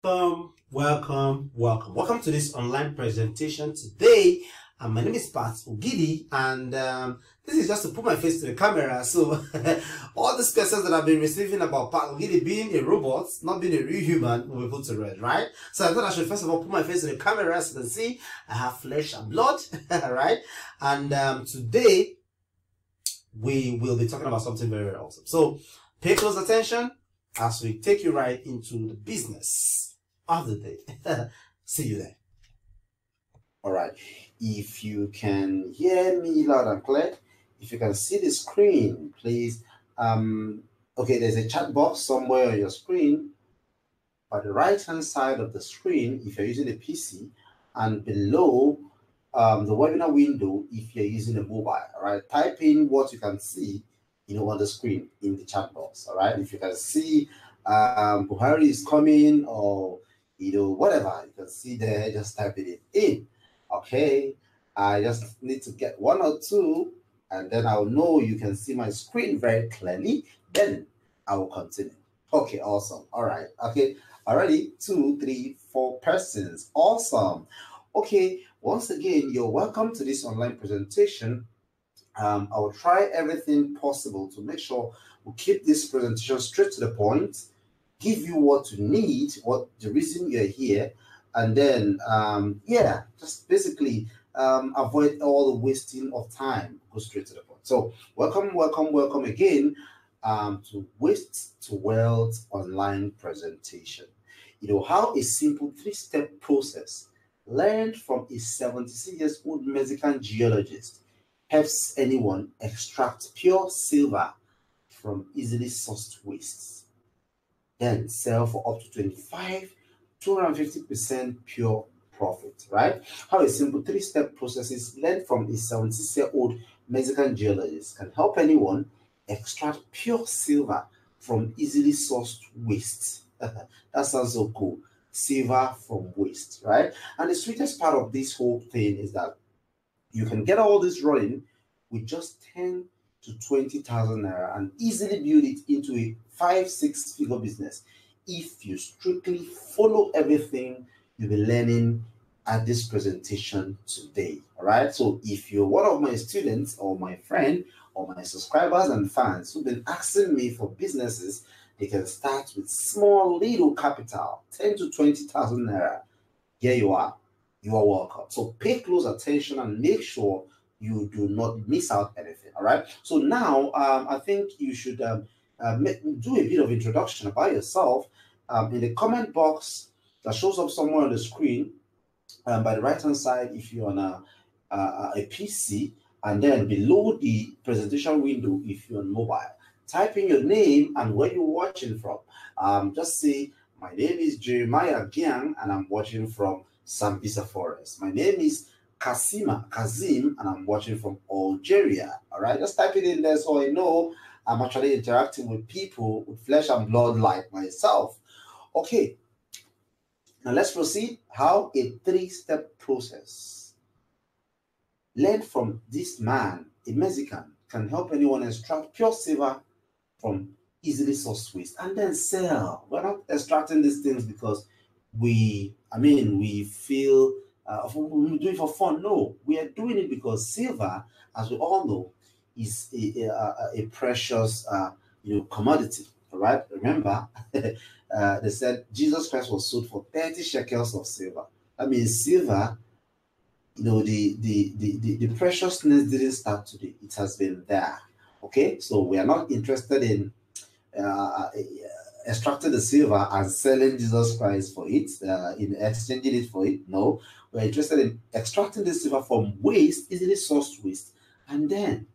Welcome to this online presentation today. My name is Pat Ogidi, and this is just to put my face to the camera. So all these questions that I've been receiving about Pat Ogidi being a robot, not being a real human, will be put to rest, right? So I thought I should first of all put my face to the camera so you can see I have flesh and blood, right? And today we will be talking about something very, very awesome. So pay close attention as we take you right into the business of the day. See you there. All right. If you can hear me loud and clear, if you can see the screen, please. Okay, there's a chat box somewhere on your screen. By the right-hand side of the screen, if you're using a PC, and below the webinar window, if you're using a mobile. All right. Type in what you can see, on the screen in the chat box. All right. If you can see Buhari is coming, or whatever you can see there, just type it in. Okay, I just need to get one or two, and then I'll know you can see my screen very clearly. Then I will continue. Okay, awesome. All right. Okay, already 2, 3, 4 persons. Awesome. Okay, once again, you're welcome to this online presentation. I will try everything possible to make sure we keep this presentation straight to the point, give you what you need, what the reason you're here, and then yeah, just basically avoid all the wasting of time. Go straight to the point. So welcome again to Waste to Wealth online presentation. How a simple 3-step process learned from a 76-year-old Mexican geologist helps anyone extract pure silver from easily sourced wastes, then sell for up to 250% pure profit, right? How a simple 3-step process is learned from a 76-year-old Mexican geologist can help anyone extract pure silver from easily sourced waste. That sounds so cool. Silver from waste, right? And the sweetest part of this whole thing is that you can get all this running with just 10 to 20,000 naira and easily build it into a 5-6 figure business if you strictly follow everything you'll be learning at this presentation today. All right. So if you're one of my students or my friend or my subscribers and fans who've been asking me for businesses, they can start with small little capital, 10 to 20,000 naira. Here you are. You are welcome. So pay close attention and make sure you do not miss out anything. All right. So now I think you should do a bit of introduction about yourself in the comment box that shows up somewhere on the screen by the right hand side if you're on a PC, and then below the presentation window if you're on mobile. Type in your name and where you're watching from. Just say, my name is Jeremiah Giang and I'm watching from Sambisa Forest. My name is Kazim and I'm watching from Algeria. All right, just type it in there so I know I'm actually interacting with people with flesh and blood like myself. Okay, now let's proceed. How a 3-step process learned from this man, a Mexican, can help anyone extract pure silver from easily sourced waste and then sell. We're not extracting these things because we feel we do it for fun. No, we are doing it because silver, as we all know, is a precious commodity. All right. Remember, they said Jesus Christ was sold for 30 shekels of silver. That means silver, the preciousness didn't start today. It has been there. Okay, so we are not interested in extracting the silver and selling Jesus Christ for it, in exchanging it for it. No, we're interested in extracting the silver from waste, easily sourced waste, and then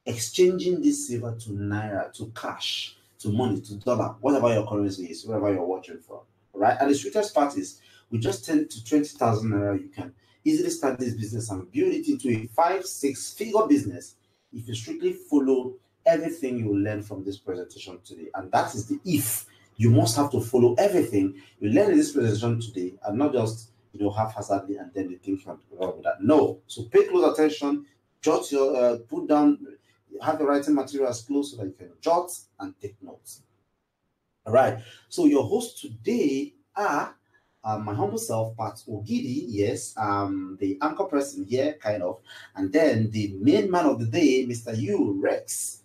exchanging this silver to naira, to cash, to money, to dollar, whatever your currency is, wherever you're watching from. All right, and the sweetest part is with just 10 to 20,000 naira, you can easily start this business and build it into a 5-6 figure business if you strictly follow everything you will learn from this presentation today. And that is the if. You must have to follow everything you learn in this presentation today and not just haphazardly and then you think you have to go with that. No. So pay close attention, jot your put down, have the writing materials close so that you can jot and take notes. All right. So your host today are my humble self, Pat Ogidi, yes, the anchor person here, kind of, and then the main man of the day, Mr. U Rex,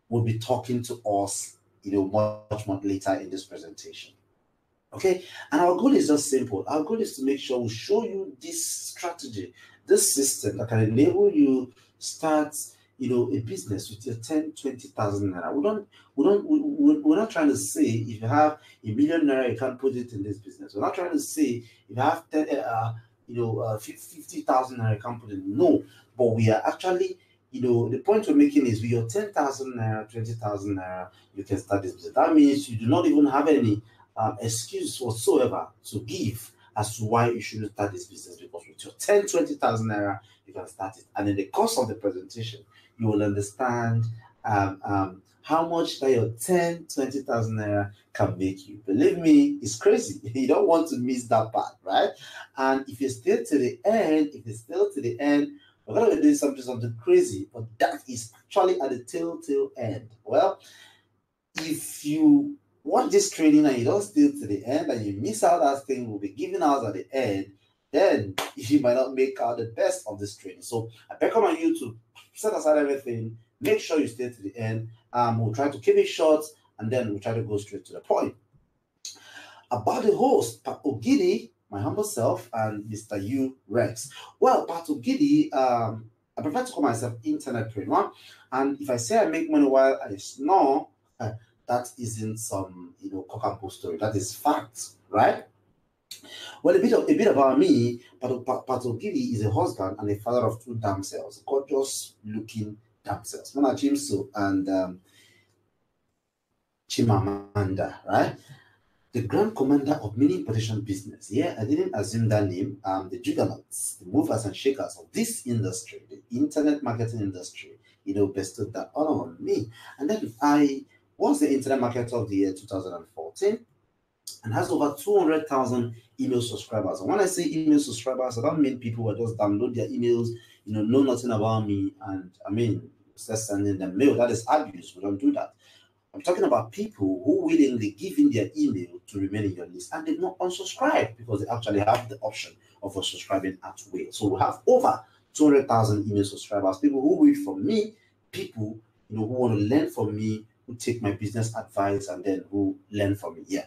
will be talking to us, much more later in this presentation. Okay, and our goal is just simple. Our goal is to make sure we show you this strategy, this system that can enable you start, a business with your 10, 20,000 naira. We're not trying to say if you have a million naira, you can't put it in this business. We're not trying to say if you have 50,000 naira, you can't put it. No, but we are actually, the point we're making is with your 10,000 naira, 20,000 naira, you can start this business. That means you do not even have any excuse whatsoever to give as to why you shouldn't start this business, because with your 10, 20,000 naira, you can start it. And in the course of the presentation, you will understand how much that your 10, 20,000 naira can make you. Believe me, it's crazy. You don't want to miss that part, right? And if you stay to the end, we're going to be doing something crazy, but that is actually at the tail end. Well, if you watch this training and you don't stay to the end and you miss out that thing we'll be giving out at the end, then you might not make out the best of this training. So I recommend you to set aside everything, make sure you stay to the end. We'll try to keep it short, and then we'll try to go straight to the point. About the host, Pat Ogidi, my humble self, and Mr. U Rex. Well, Pat Ogidi, I prefer to call myself internetpreneur, and if I say I make money while I snore, that isn't some cock and bull story. That is fact, right? Well, a bit about me. Pat Ogidi is a husband and a father of 2 damsels, gorgeous looking damsels, Mona Chimso and Chimamanda, right? The grand commander of mini importation business. Yeah, I didn't assume that name. The juggernauts, the movers and shakers of this industry, the internet marketing industry, bestowed that honor on me. And then I was the internet marketer of the year 2014 and has over 200,000 email subscribers. And when I say email subscribers, I don't mean people who just download their emails, know nothing about me, and start sending them mail. That is abuse. We don't do that. I'm talking about people who willingly give in their email to remain in your list, and they not unsubscribe because they actually have the option of unsubscribing at will. So we have over 200,000 email subscribers, people who read from me, people who want to learn from me, who take my business advice, and then who learn from me. Yeah.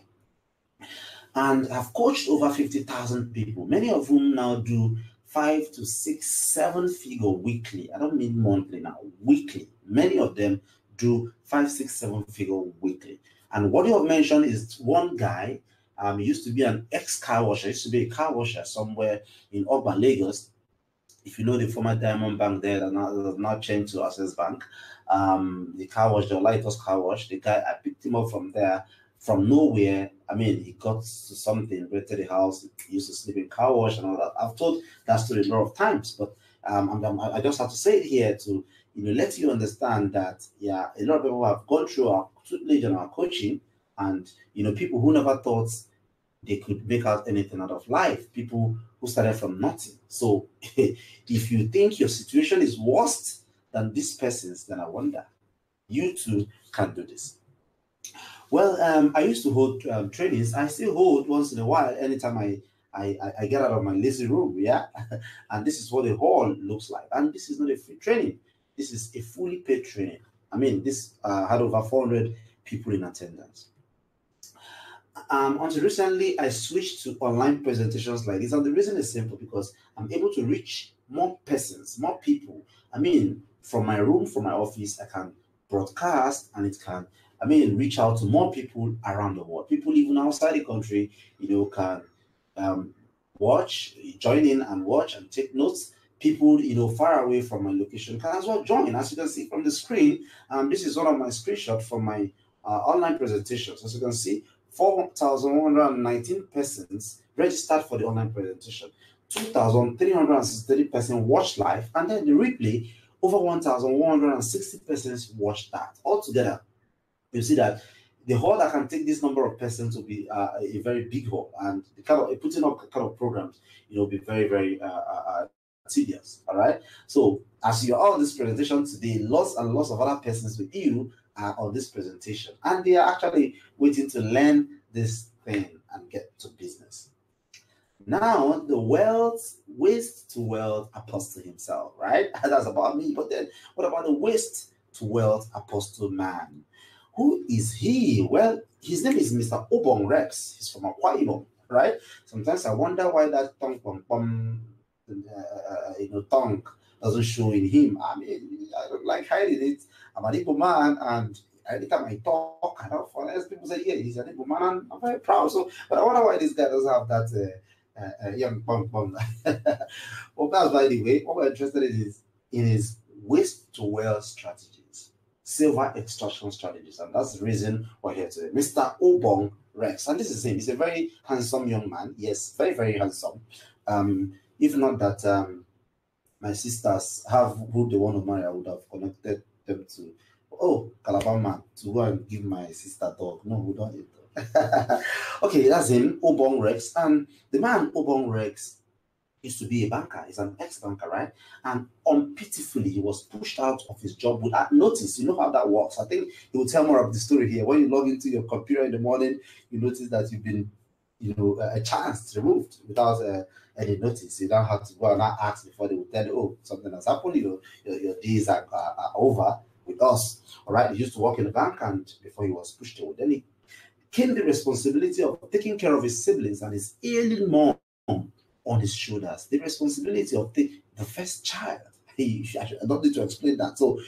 And I've coached over 50,000 people, many of whom now do 5 to 6, 7 figure weekly. I don't mean monthly now, weekly. Many of them do 5, 6, 7 figure weekly. And what you have mentioned is one guy, he used to be an ex-car washer, used to be a car washer somewhere in urban Lagos. If you know the former Diamond Bank there, that now changed to Access Bank, the car wash, the Lightos car wash, the guy, I picked him up from there, from nowhere. He got to something, rented a house, he used to sleep in car wash and all that. I've told that story a lot of times, but I just have to say it here to let you understand that a lot of people have gone through our tutelage and our coaching, and people who never thought they could make out anything out of life, people who started from nothing. So if you think your situation is worse than this person's, then I wonder you too can do this. Well, I used to hold trainings. I still hold once in a while, anytime I get out of my lazy room, yeah. And this is what the hall looks like. And this is not a free training. This is a fully paid training. This had over 400 people in attendance. Until recently, I switched to online presentations like this. And the reason is simple, because I'm able to reach more persons, more people. From my room, from my office, I can broadcast, and it can reach out to more people around the world. People even outside the country, can join in and watch and take notes. People, far away from my location can as well join. As you can see from the screen, this is one of my screenshots from my online presentations. As you can see, 4,119 persons registered for the online presentation. 2,363 persons watched live, and then the replay, over 1,160 persons watched that. Altogether, you see that the hall that can take this number of persons will be a very big hall, and the putting up kind of programs, will be very, very tedious. All right. So as you're on this presentation today, lots and lots of other persons with you are on this presentation, and they are actually waiting to learn this thing and get to business. Now, the waste to wealth apostle himself, right? That's about me. But then, what about the waste to wealth apostle man? Who is he? Well, his name is Mr. Obong Rex. He's from Akwa Ibom, right? Sometimes I wonder why that tongue doesn't show in him. I mean, I don't like hiding it. I'm an Igbo man, and every time I talk, I don't follow. People say, yeah, he's an Igbo man, and I'm very proud. So, but I wonder why this guy doesn't have that young punk. Well, that's by the way. What we're interested in is his waste to wealth strategies, silver extraction strategies, and that's the reason we're here today. Mr. Obong Rex, and this is him. He's a very handsome young man. Yes, very, very handsome. If not that my sisters have who they want to marry, I would have connected them to, oh, Calabar man, to go and give my sister dog. No, we don't eat dog. Okay, that's him, Obong Rex. And the man, Obong Rex, used to be a banker. He's an ex-banker, right? And unpitifully, he was pushed out of his job without notice. You know how that works. I think he will tell more of the story here. When you log into your computer in the morning, you notice that you've been, a chance removed without any notice. You don't have to go and ask before they will tell you, oh, something has happened. Your days are over with us. All right. He used to work in a bank, and before he was pushed away, then he came the responsibility of taking care of his siblings and his ailing mom on his shoulders. The responsibility of the first child. I don't need to explain that. So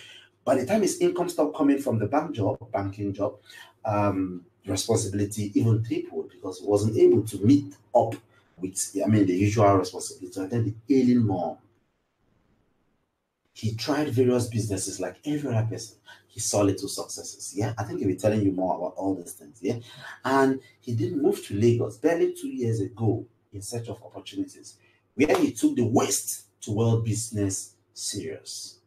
by the time his income stopped coming from the banking job, responsibility even tripled because he wasn't able to meet up with, the usual responsibility. And then the ailing mom. He tried various businesses like every other person. He saw little successes. Yeah, I think he'll be telling you more about all these things. Yeah, and he didn't move to Lagos barely 2 years ago in search of opportunities, where he took the waste to wealth business serious.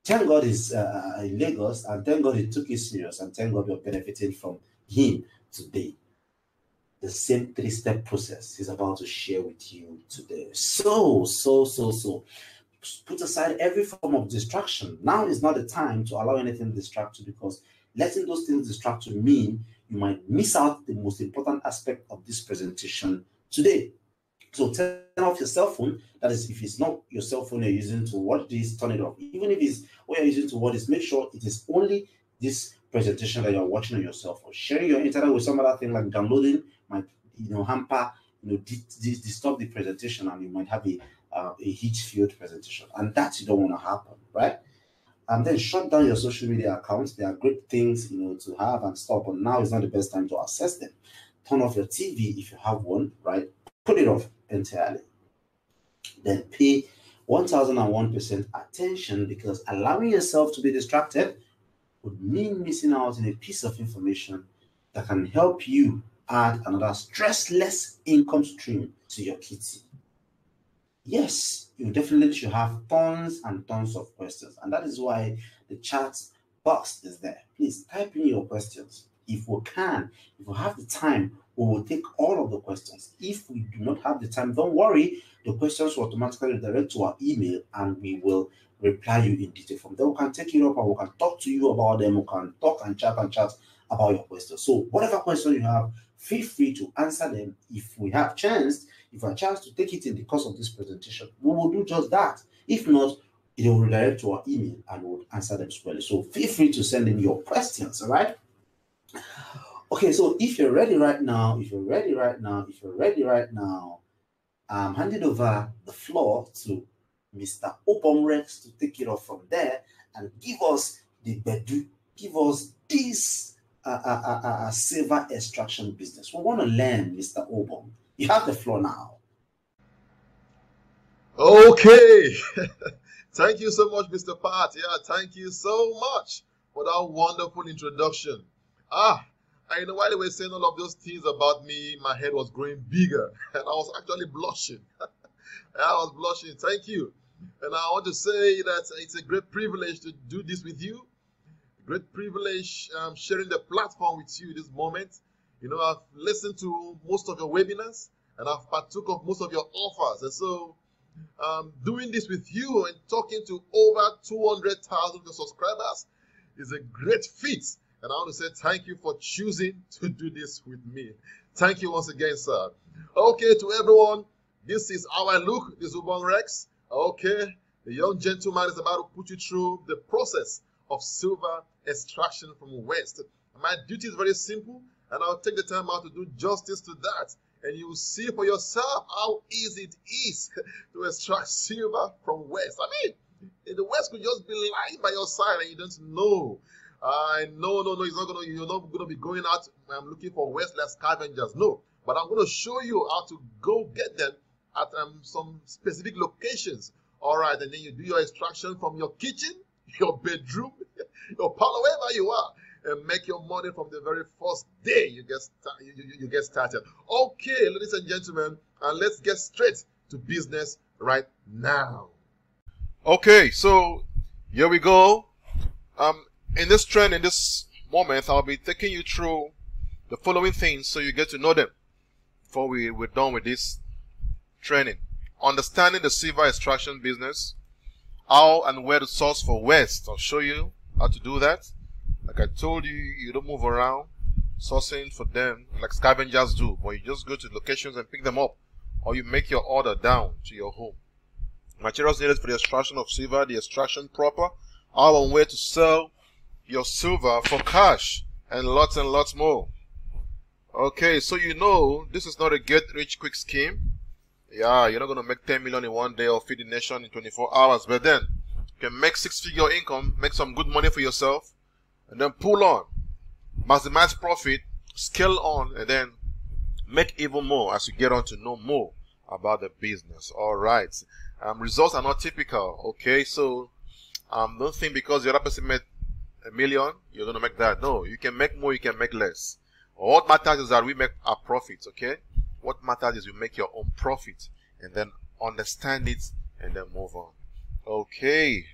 Thank God he's in Lagos, and thank God he took it serious, and thank God you're benefiting from him today. The same 3-step process he's about to share with you today. So. Put aside every form of distraction. Now is not the time to allow anything to distract you, because letting those things distract you mean you might miss out the most important aspect of this presentation today. So turn off your cell phone. That is, if it's not your cell phone you're using to watch this, turn it off. Even if it's what you're using to watch this, make sure it is only this presentation that you're watching on your cell phone. Sharing your internet with some other thing like downloading might, hamper, disturb the presentation, and you might have a heat-filled presentation, and that you don't want to happen, right? And then shut down your social media accounts. They are great things, to have and stuff, but now is not the best time to access them. Turn off your TV if you have one, right? Put it off entirely. Then pay 1001% attention, because allowing yourself to be distracted would mean missing out on a piece of information that can help you add another stressless income stream to your kitty. Yes, you definitely should have tons and tons of questions, and that is why the chat box is there. Please type in your questions. If we have the time, we will take all of the questions. If we do not have the time, don't worry. The questions will automatically redirect to our email, and we will reply you in detail. From there, we can take it up and we can talk to you about them. We can talk and chat about your questions. So whatever question you have, feel free to answer them. If we have a chance to take it in the course of this presentation, we will do just that. If not, it will redirect to our email and we'll answer them squarely. So feel free to send in your questions, all right? Okay, so if you're ready right now, I'm handing over the floor to Mr. Obong Rex to take it off from there and give us the bedu, give us this silver extraction business. We want to learn, Mr. Obong. You have the floor now. Okay. Thank you so much, Mr. Pat. Yeah, thank you so much for that wonderful introduction. While they were saying all of those things about me, my head was growing bigger and I was actually blushing. Thank you. And I want to say that it's a great privilege to do this with you. Great privilege sharing the platform with you this moment. I've listened to most of your webinars and I've partook of most of your offers. And so doing this with you and talking to over 200,000 of your subscribers is a great feat. And I want to say thank you for choosing to do this with me. Thank you once again, sir. Okay, to everyone, this is how I look. This is Ubon Rex. Okay, the young gentleman is about to put you through the process of silver extraction from West. My duty is very simple, and I'll take the time out to do justice to that. And you will see for yourself how easy it is to extract silver from West. I mean, the West could just be lying by your side and you don't know. No, it's not gonna. You're not gonna be going out. I'm looking for West like scavengers. No, but I'm gonna show you how to go get them at some specific locations. All right, and then you do your extraction from your kitchen, your bedroom, your parlor, wherever you are, and make your money from the very first day you get started. Okay, ladies and gentlemen, and let's get straight to business right now. Okay, so here we go. In this trend, in this moment, I'll be taking you through the following things so you get to know them before we're done with this training. Understanding the silver extraction business, how and where to source for West. I'll show you how to do that. Like I told you, you don't move around sourcing for them like scavengers do, but you just go to locations and pick them up, or you make your order down to your home. Materials needed for the extraction of silver, the extraction proper, how and where to sell your silver for cash, and lots more. Okay, so you know this is not a get rich quick scheme. Yeah, you're not going to make 10 million in one day or feed the nation in 24 hours, but then you can make 6-figure income, make some good money for yourself, and then pull on, maximize profit, scale on, and then make even more as you get on to know more about the business. All right. Results are not typical. Okay, so don't think because the other person made $1 million, you're going to make that. No, you can make more, you can make less. What matters is that we make our profits, okay? What matters is you make your own profit and then understand it and then move on. Okay.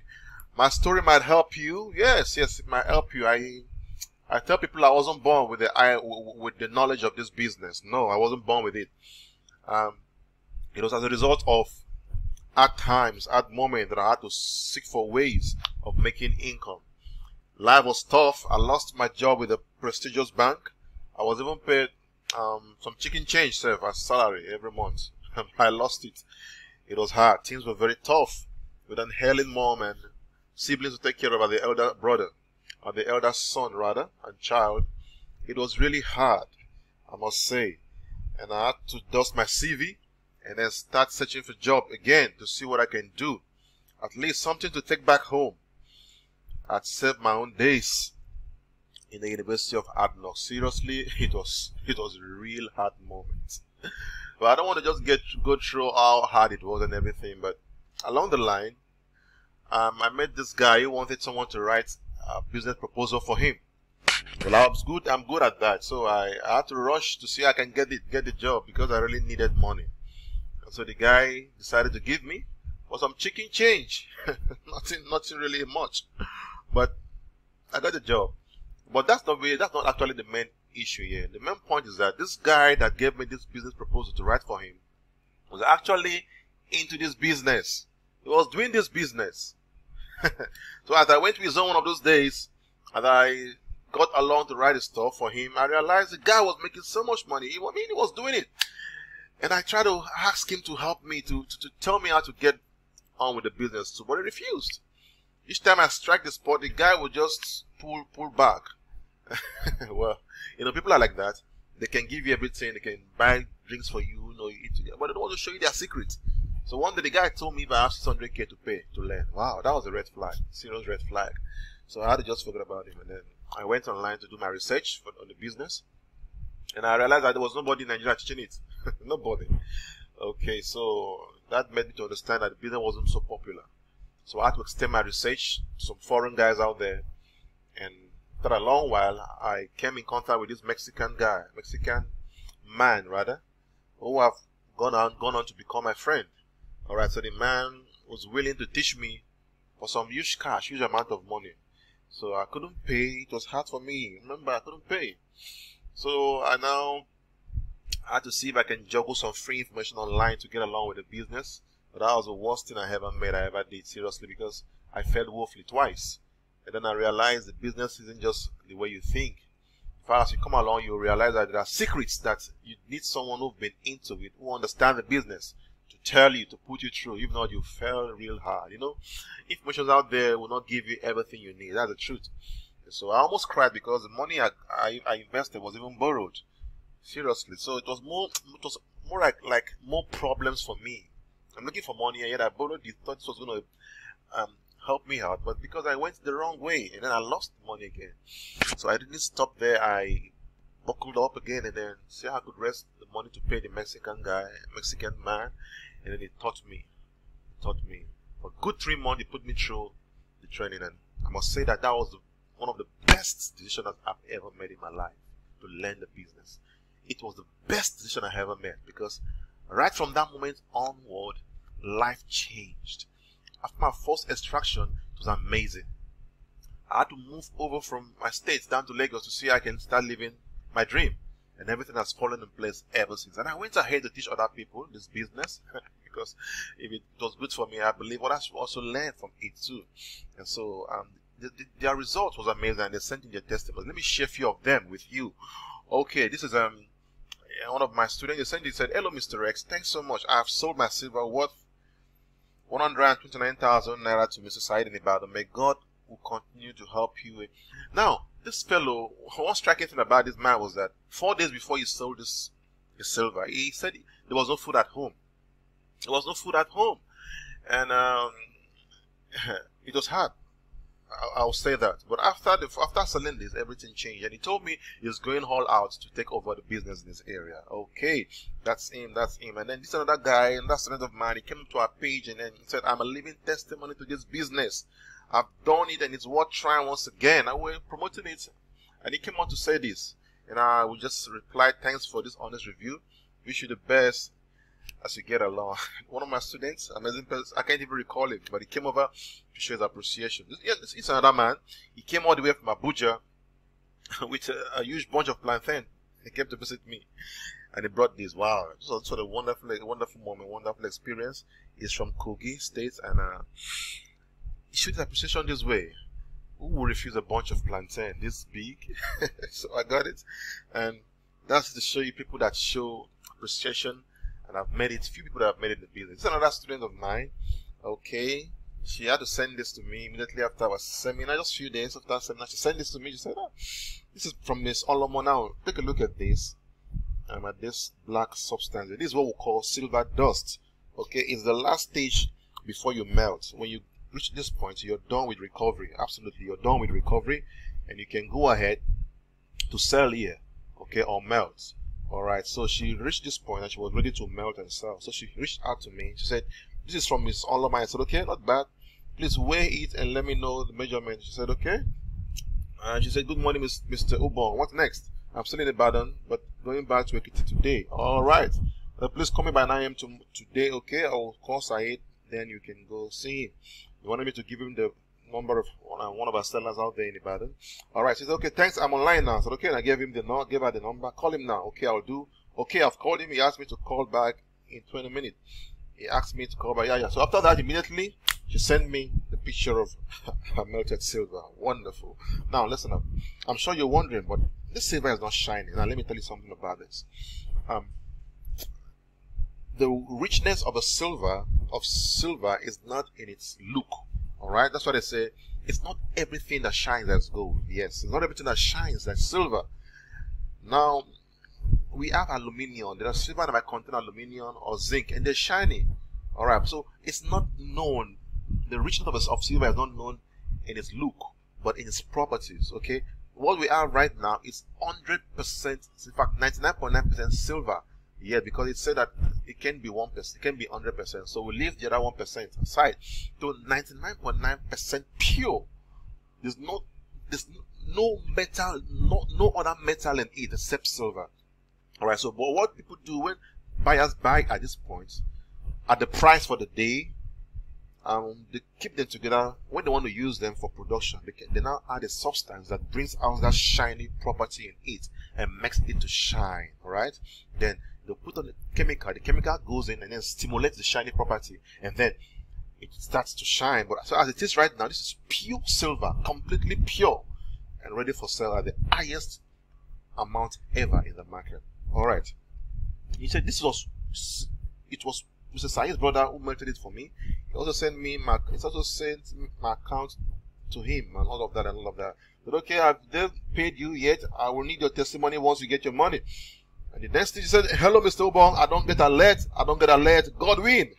My story might help you. Yes, it might help you. I tell people I wasn't born with the knowledge of this business. No, I wasn't born with it. It was as a result of hard times, hard moments that I had to seek for ways of making income. Life was tough. I lost my job with a prestigious bank. I was even paid some chicken change, sir, as salary every month. I lost it. It was hard. Things were very tough with an ailing mom and siblings to take care of, the elder brother, or the elder son rather, and child. It was really hard, I must say. And I had to dust my CV and then start searching for a job again to see what I can do. At least something to take back home. I'd saved my own days in the University of Hard Knocks. Seriously, it was a real hard moment. But I don't want to just go through how hard it was and everything. But along the line, I met this guy who wanted someone to write a business proposal for him. Well, I'm good at that. So I had to rush to see I can get the job because I really needed money. And so the guy decided to give me for some chicken change. nothing really much. But I got the job. But that's not actually the main issue here. The main point is that this guy that gave me this business proposal to write for him was actually into this business. He was doing this business. So as I went to his own one of those days, and I got along to write the stuff for him, I realized the guy was making so much money. He was doing it. And I tried to ask him to help me, to tell me how to get on with the business, but he refused. Each time I strike the spot, the guy would just pull back. Well, people are like that. They can give you everything. They can buy drinks for you, you eat together, but they don't want to show you their secret. So one day the guy told me if I have 600K to pay to learn. Wow, that was a red flag, serious red flag. So I had to just forget about him, and then I went online to do my research on the business, and I realized that there was nobody in Nigeria teaching it. Nobody. Okay, so that made me to understand that the business wasn't so popular. So I had to extend my research to some foreign guys out there, and after a long while, I came in contact with this Mexican man, who have gone on to become my friend. All right, so the man was willing to teach me for some huge amount of money. So I couldn't pay. It was hard for me. Remember, I couldn't pay. So I now had to see if I can juggle some free information online to get along with the business. But that was the worst thing I ever did, seriously, because I failed woefully twice. And then I realized the business isn't just the way you think. As you come along, you realize that there are secrets that you need someone who's been into it, who understands the business, to tell you, to put you through. If not, you fail real hard. You know, information out there will not give you everything you need. That's the truth. So I almost cried because the money I invested was even borrowed. Seriously. So it was more like more problems for me. I'm looking for money, and yet I borrowed it, thought this was going to help me out, but because I went the wrong way, and then I lost money again. So I didn't stop there. I buckled up again, and then see how I could raise the money to pay the Mexican man, and then he taught me. For a good 3 months, he put me through the training, and I must say that was one of the best decisions that I've ever made in my life, to learn the business. It was the best decision I ever made, because right from that moment onward, life changed. After my first extraction, it was amazing. I had to move over from my state down to Lagos to see I can start living my dream. And everything has fallen in place ever since. And I went ahead to teach other people this business because if it was good for me, I believe others should also learn from it too. And so their result was amazing, and they sent in their testimonies. Let me share a few of them with you. Okay, this is one of my students. He said, "Hello, Mr. X. Thanks so much. I've sold my silver worth 129,000 naira to Mr. Said in Ibadan. May God will continue to help you." Now, this fellow, one striking thing about this man was that 4 days before he sold his silver, he said there was no food at home. There was no food at home. And it was hard. I'll say that. But after selling this, everything changed. And he told me he's going all out to take over the business in this area. Okay, that's him. And then this another guy, and that student of mine, he came to our page and then he said, "I'm a living testimony to this business. I've done it and it's worth trying once again. And we're promoting it." And he came on to say this. And I will just reply, "Thanks for this honest review. Wish you the best as you get along." One of my students, amazing person, I can't even recall it, but he came over to show his appreciation. It's another man. He came all the way from Abuja with a huge bunch of plantain. He came to visit me, and he brought this. Wow, this was sort of wonderful moment, wonderful experience. He's from Kogi State, and he showed his appreciation this way. Who would refuse a bunch of plantain this big? So I got it, and that's to show you people that show appreciation. And I've met it, few people that have made it in the business. This is another student of mine. Okay, she had to send this to me immediately after our seminar, just a few days after our seminar. She sent this to me. She said, "This is from Miss Olomo. Now, take a look at this. At this black substance. This is what we call silver dust. Okay, it's the last stage before you melt. When you reach this point, you're done with recovery. Absolutely, you're done with recovery, and you can go ahead to sell here, okay, or melt." Alright, so she reached this point and she was ready to melt and sell. So she reached out to me. She said, "This is from Miss Oloma." I said, "Okay, not bad. Please weigh it and let me know the measurement." She said, "Okay." And she said, "Good morning, Mr. Ubon. What next? I'm still in Ibadan, but going back to Ekiti today." "Alright. Please call me by 9 a.m. today, okay? I will call Said, then you can go see him." You wanted me to give him the number of one of our sellers out there in Ibadan. Alright, she said, "Okay, thanks, I'm online now." I said, "Okay," and I gave her the number. "Call him now." "Okay, I'll do." Okay, I've called him. He asked me to call back in 20 minutes. He asked me to call back. Yeah. So after that, immediately, she sent me the picture of her melted silver. Wonderful. Now, listen up. I'm sure you're wondering, but this silver is not shining. Now, let me tell you something about this. The richness of silver is not in its look. Alright, that's why they say it's not everything that shines as gold. Yes, it's not everything that shines as silver. Now, we have aluminium. There are silver that might contain aluminium or zinc, and they're shiny. Alright, so it's not known. The richness of silver is not known in its look, but in its properties. Okay, what we have right now is 100%, in fact 99.9% silver. Yeah, because it said that it can be 1%, it can be 100%. So we leave the other 1% aside to 99.9% pure. There's no metal, no other metal in it except silver. Alright, so but what people do when buyers buy at this point, at the price for the day, they keep them together. When they want to use them for production, they now add a substance that brings out that shiny property in it and makes it to shine. Alright, then they'll put on the chemical goes in and then stimulates the shiny property, and then it starts to shine. But so as it is right now, this is pure silver, completely pure and ready for sale at the highest amount ever in the market. All right. He said it was Mr. Saeed's brother who mentioned it for me. He also sent my account to him and all of that and all of that. But okay, have they paid you yet? I will need your testimony once you get your money. And the next thing he said, hello, Mr. Obong, I don't get alert. God win.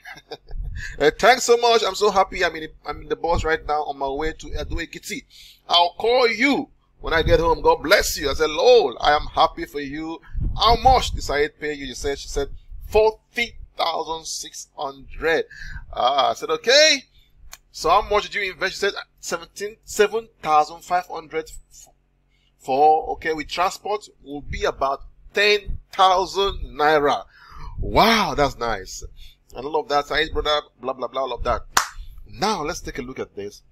Thanks so much. I'm so happy. I'm in the bus right now on my way to Edo Ekiti. I'll call you when I get home. God bless you. I said, Lord, I am happy for you. How much did Saeed pay you? She said 40,600. I said, okay. So how much did you invest? She said 7,500 for, okay, with transport will be about 10,000 naira. Wow, that's nice. And all of that, Saeed's brother, blah, blah, blah, all of that. Now, let's take a look at this.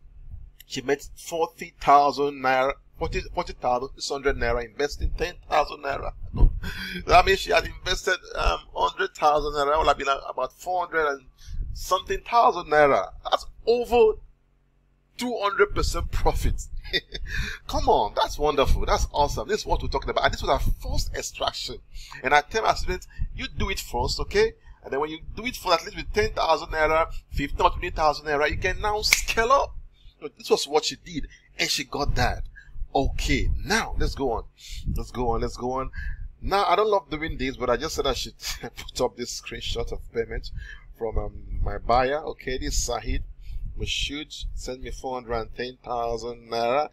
She made 40,000 naira, 40,600 naira, investing 10,000 naira. That means she had invested 100,000 naira, would have been about 400 and something thousand naira. That's over 200% profit. Come on, that's wonderful. That's awesome. This is what we're talking about. And this was our first extraction. And I tell my students, you do it first, okay? And then when you do it for at least with 10,000 naira, 15 or 20,000 naira, you can now scale up. So this was what she did. And she got that. Okay, now let's go on. Let's go on. Now, I don't love doing this, but I just said I should put up this screenshot of payment from my buyer. Okay, this is Sahid. Should send me 410,000 naira.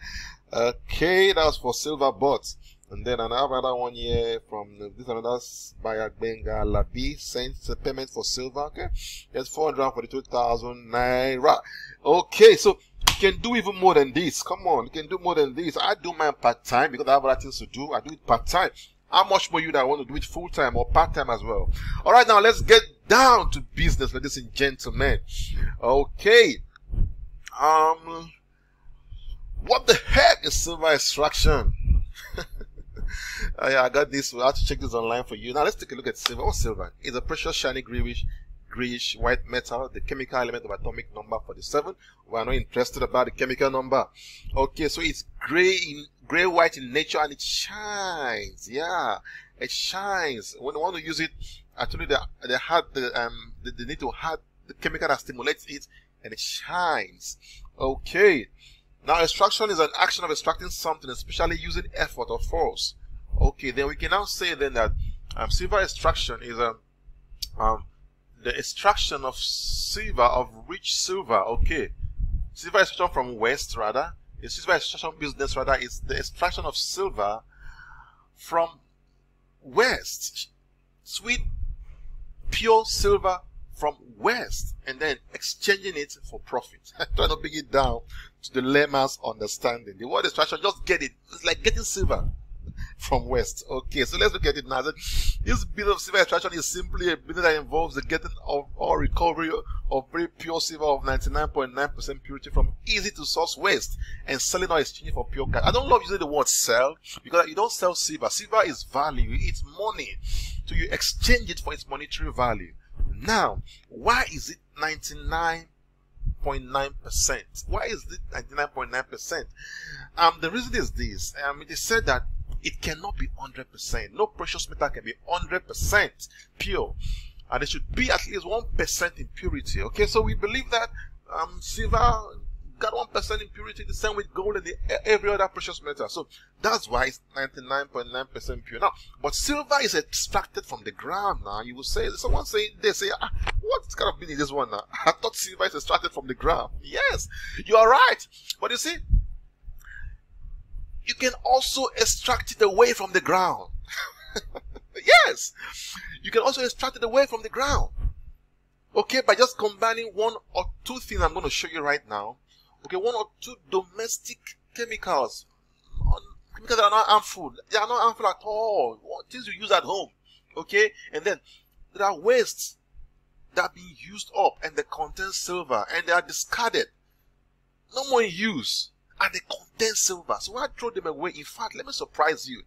Okay, that was for silver bots. And then another one here from this another buyer, Benga Labi, sent the payment for silver. Okay, that's 442,000 naira. Okay, so you can do even more than this. Come on, you can do more than this. I do mine part time because I have other things to do. I do it part time. How much more you that want to do it full time or part time as well? All right, now let's get down to business, ladies and gentlemen. Okay. What the heck is silver extraction? Yeah, I got this. We'll have to check this online for you. Now let's take a look at silver. What's silver? It's a precious, shiny, grayish white metal, the chemical element of atomic number 47. We are not interested about the chemical number. Okay, so it's gray white in nature and it shines. Yeah, it shines. When you want to use it, I told you they need to have the chemical that stimulates it, and it shines. Okay. Now, extraction is an action of extracting something, especially using effort or force. Okay, then we can now say then that silver extraction is the extraction of silver, of rich silver. Okay, silver extraction from west, rather. The silver extraction business, rather, is the extraction of silver from west. Sweet, pure silver from west, and then exchanging it for profit. Trying to bring it down to the layman's understanding. The word extraction, just get it. It's like getting silver from west. Okay, so let's look at it now. This business of silver extraction is simply a business that involves the getting of or recovery of very pure silver of 99.9% purity from easy to source waste and selling or exchanging for pure cash. I don't love using the word sell because you don't sell silver. Silver is value, it's money. So you exchange it for its monetary value. Now, why is it 99.9%? Why is it 99.9%? The reason is this. It is said that it cannot be 100%. No precious metal can be 100% pure. And there should be at least 1% impurity. Okay, so we believe that silver got 1% impurity, the same with gold and every other precious metal. So that's why it's 99.9% pure. Now, but silver is extracted from the ground now. You will say, someone say, they say, what's kind of meaning this one now? I thought silver is extracted from the ground. Yes, you are right. But you see, you can also extract it away from the ground. Yes, you can also extract it away from the ground. Okay, by just combining one or two things I'm going to show you right now. Okay, one or two domestic chemicals. Chemicals that are not harmful. They are not harmful at all. Things you use at home. Okay, and then there are wastes that are being used up and they contain silver and they are discarded. No more in use. And they contain silver. So why throw them away? In fact, let me surprise you.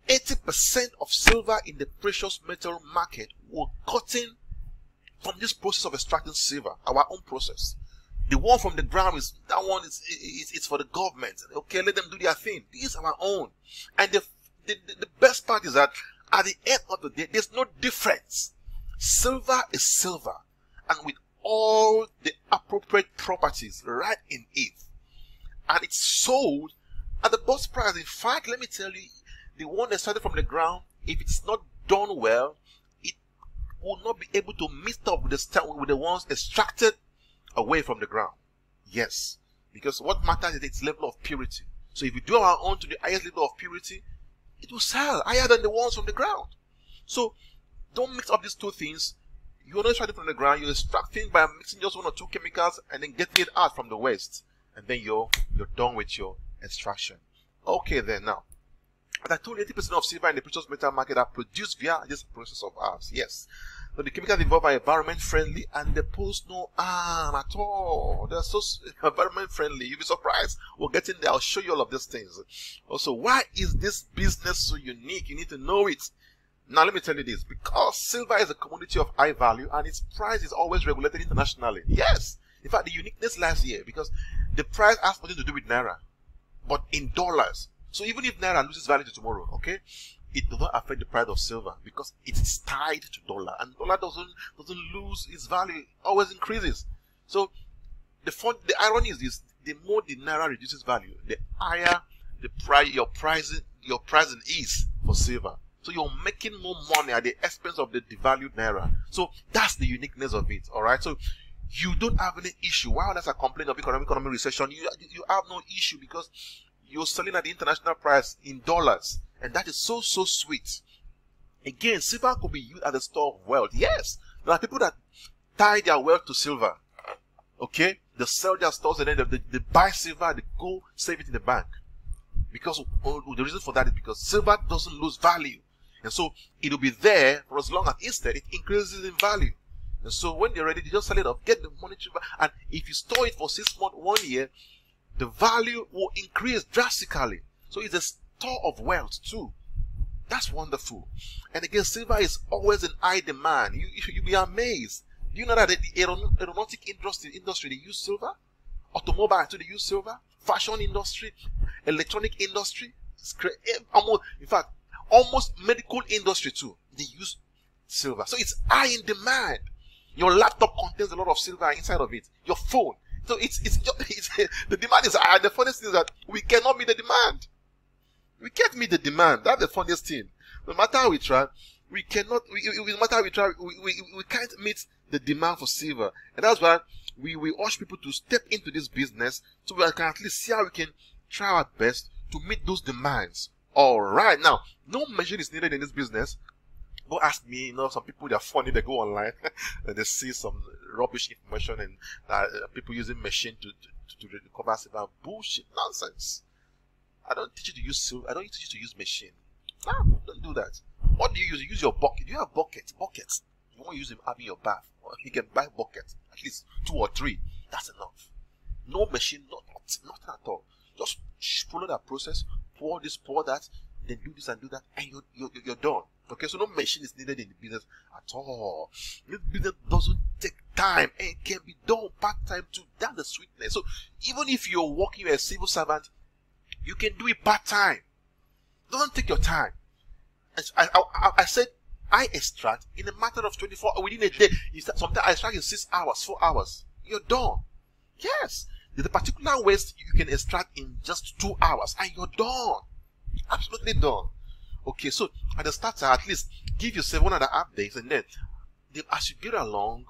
80% of silver in the precious metal market were gotten from this process of extracting silver, our own process. The one from the ground is that one is it's for the government. Okay, let them do their thing. These are our own. And the best part is that at the end of the day, there's no difference. Silver is silver, and with all the appropriate properties right in it, and it's sold at the best price. In fact, let me tell you, the one that started from the ground, if it's not done well, it will not be able to meet up with the ones extracted away from the ground. Yes, because what matters is its level of purity. So if we do our own to the highest level of purity, it will sell higher than the ones from the ground. So don't mix up these two things. You're not extracting from the ground, you're extracting by mixing just one or two chemicals and then getting it out from the waste. And then you're done with your extraction. Okay then, now, as I told you, 80% of silver in the precious metal market are produced via this process of ours. Yes. So the chemicals involved are environment friendly and they pose no harm at all. They're so environment friendly. You'll be surprised. We'll get in there. I'll show you all of these things. Also, why is this business so unique? You need to know it. Now, let me tell you this. Because silver is a commodity of high value and its price is always regulated internationally. Yes. In fact, the uniqueness lies here because the price has nothing to do with Naira, but in dollars. So even if Naira loses value to tomorrow, okay, it does not affect the price of silver because it is tied to dollar, and dollar doesn't lose its value, it always increases. So the irony is this: the more the Naira reduces value, the higher the price your pricing is for silver. So you're making more money at the expense of the devalued Naira. So that's the uniqueness of it. All right. So you don't have any issue. While others are complaining of economic recession, you have no issue because you're selling at the international price in dollars. And that is so sweet. Again, silver could be used as a store of wealth. Yes, there are people that tie their wealth to silver. Okay, they sell their stores and then they buy silver, they go save it in the bank. Because the reason for that is because silver doesn't lose value. And so it will be there for as long as instead it increases in value. And so when they're ready, they just sell it off, get the money cheaper. And if you store it for 6 months, 1 year, the value will increase drastically. So it's a store of wealth too. That's wonderful. And again, silver is always in high demand. You'll be amazed. Do you know that the aeronautic industry, they use silver? Automobile too, they use silver. Fashion industry, electronic industry. In fact, almost medical industry too, they use silver. So it's high in demand. Your laptop contains a lot of silver inside of it. Your phone. So it's the demand is high. The funniest thing is that we cannot meet the demand. We can't meet the demand. That's the funniest thing. No matter how we try, we cannot. No matter how we try, we can't meet the demand for silver. And that's why we urge people to step into this business so we can at least see how we can try our best to meet those demands. All right, now no machine is needed in this business. Don't ask me. Some people, they're funny. They go online and they see some rubbish information and people using machine to recover silver. Bullshit, nonsense. I don't teach you to use silver. I don't teach you to use machine. No, don't do that. What do you use? You use your bucket. You have buckets. You won't use them having your bath. You can buy buckets, at least 2 or 3. That's enough. No machine, nothing at all. Just follow that process. Pour this, pour that, then do this and do that, and you're done. Okay, so no machine is needed in the business at all. This business doesn't take time and it can be done part-time too. That's the sweetness. So even if you're working as a civil servant, you can do it part-time. Doesn't take your time. I said I extract in a matter of 24 hours, within a day. Sometimes I extract in 6 hours, 4 hours. You're done. Yes. There's a particular waste you can extract in just 2 hours and you're done. Absolutely done. Okay, so at the start, at least give yourself 1.5 days, and then as you get along,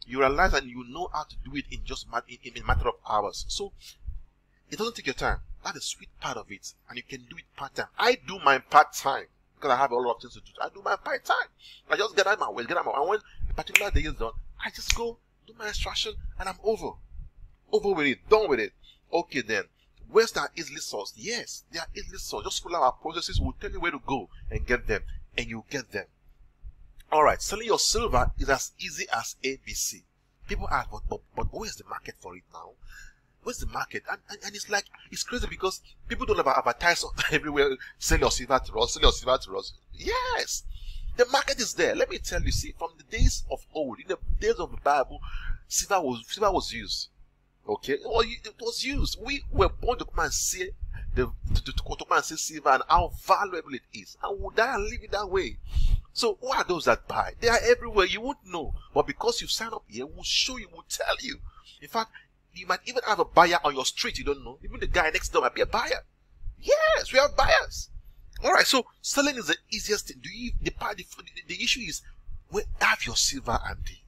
you realize and you know how to do it in just in a matter of hours. So it doesn't take your time. That's the sweet part of it, and you can do it part-time. I do my part-time because I have a lot of things to do. I do my part-time. I just get out my way, and when a particular day is done, I just go do my extraction, and I'm over with it, done with it. Okay then. Waste are easily sourced. Yes, they are easily sourced. Just follow our processes. We'll tell you where to go and get them, and you get them. Alright, selling your silver is as easy as ABC. People ask, but where's the market for it now? Where's the market? And it's like, it's crazy because people don't advertise everywhere, sell your silver to us, sell your silver to us. Yes, the market is there. Let me tell you, see, from the days of old, in the days of the Bible, silver was used. Okay, well, it was used. We were born to come and see to come and see silver and how valuable it is, and we'll die and leave it that way. So who are those that buy? They are everywhere. You won't know, but because you sign up here, we'll show you, we'll tell you. In fact, you might even have a buyer on your street. You don't know. Even the guy next door might be a buyer. Yes, we have buyers. All right. So selling is the easiest thing. The issue is, have your silver handy.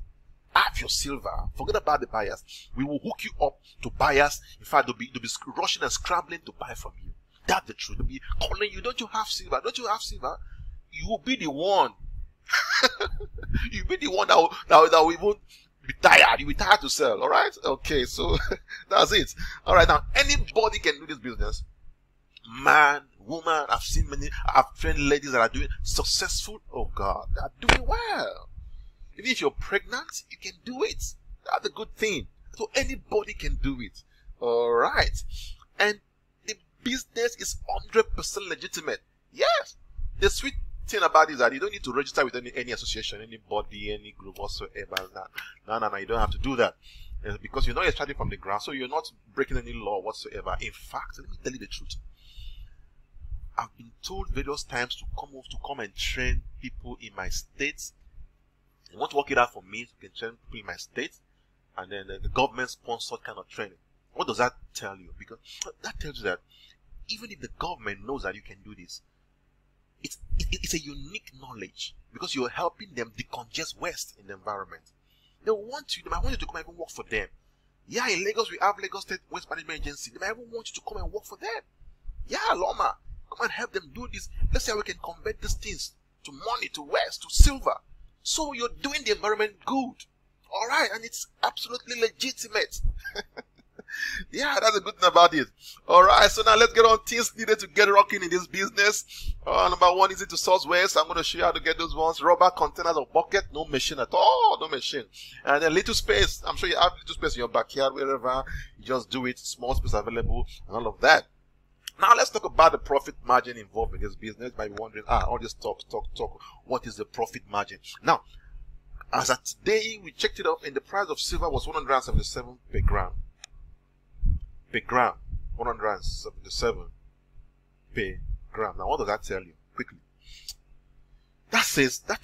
Have your silver. Forget about the buyers. We will hook you up to buyers. In fact, they'll be rushing and scrambling to buy from you. That's the truth. They'll be calling you. Don't you have silver? Don't you have silver? You will be the one. You'll be the one that will even be tired. You'll be tired to sell. All right. Okay. So that's it. All right. Now anybody can do this business. Man, woman. I've trained ladies that are doing successful. Oh God, they are doing well. Even if you're pregnant, you can do it. That's a good thing. So anybody can do it. Alright. And the business is 100% legitimate. Yes. The sweet thing about it is that you don't need to register with any association, anybody, any group whatsoever. No. You don't have to do that. Because you're not starting from the ground, so you're not breaking any law whatsoever. In fact, let me tell you the truth. I've been told various times to come and train people in my state. You want to work it out for me, so you can train people in my state, and then the government-sponsored kind of training. What does that tell you? Because that tells you that even if the government knows that you can do this, it's a unique knowledge, because you're helping them decongest waste in the environment. They might want you to come and even work for them. Yeah, in Lagos we have Lagos State Waste Management Agency. They might even want you to come and work for them. Yeah, Loma, come and help them do this. Let's see how we can convert these things to money, to waste, to silver. So you're doing the environment good. Alright, and it's absolutely legitimate. Yeah, that's a good thing about it. Alright, so now let's get on things needed to get rocking in this business. Number one is to source waste. I'm going to show you how to get those ones. Rubber containers or bucket, no machine at all, no machine. And then little space. I'm sure you have little space in your backyard, wherever. You just do it, small space available, and all of that. Now let's talk about the profit margin involved in this business. You might be wondering, all this talk. What is the profit margin? Now, as at today, we checked it up, and the price of silver was 177 per gram. Per gram, 177 per gram. Now, what does that tell you? Quickly, that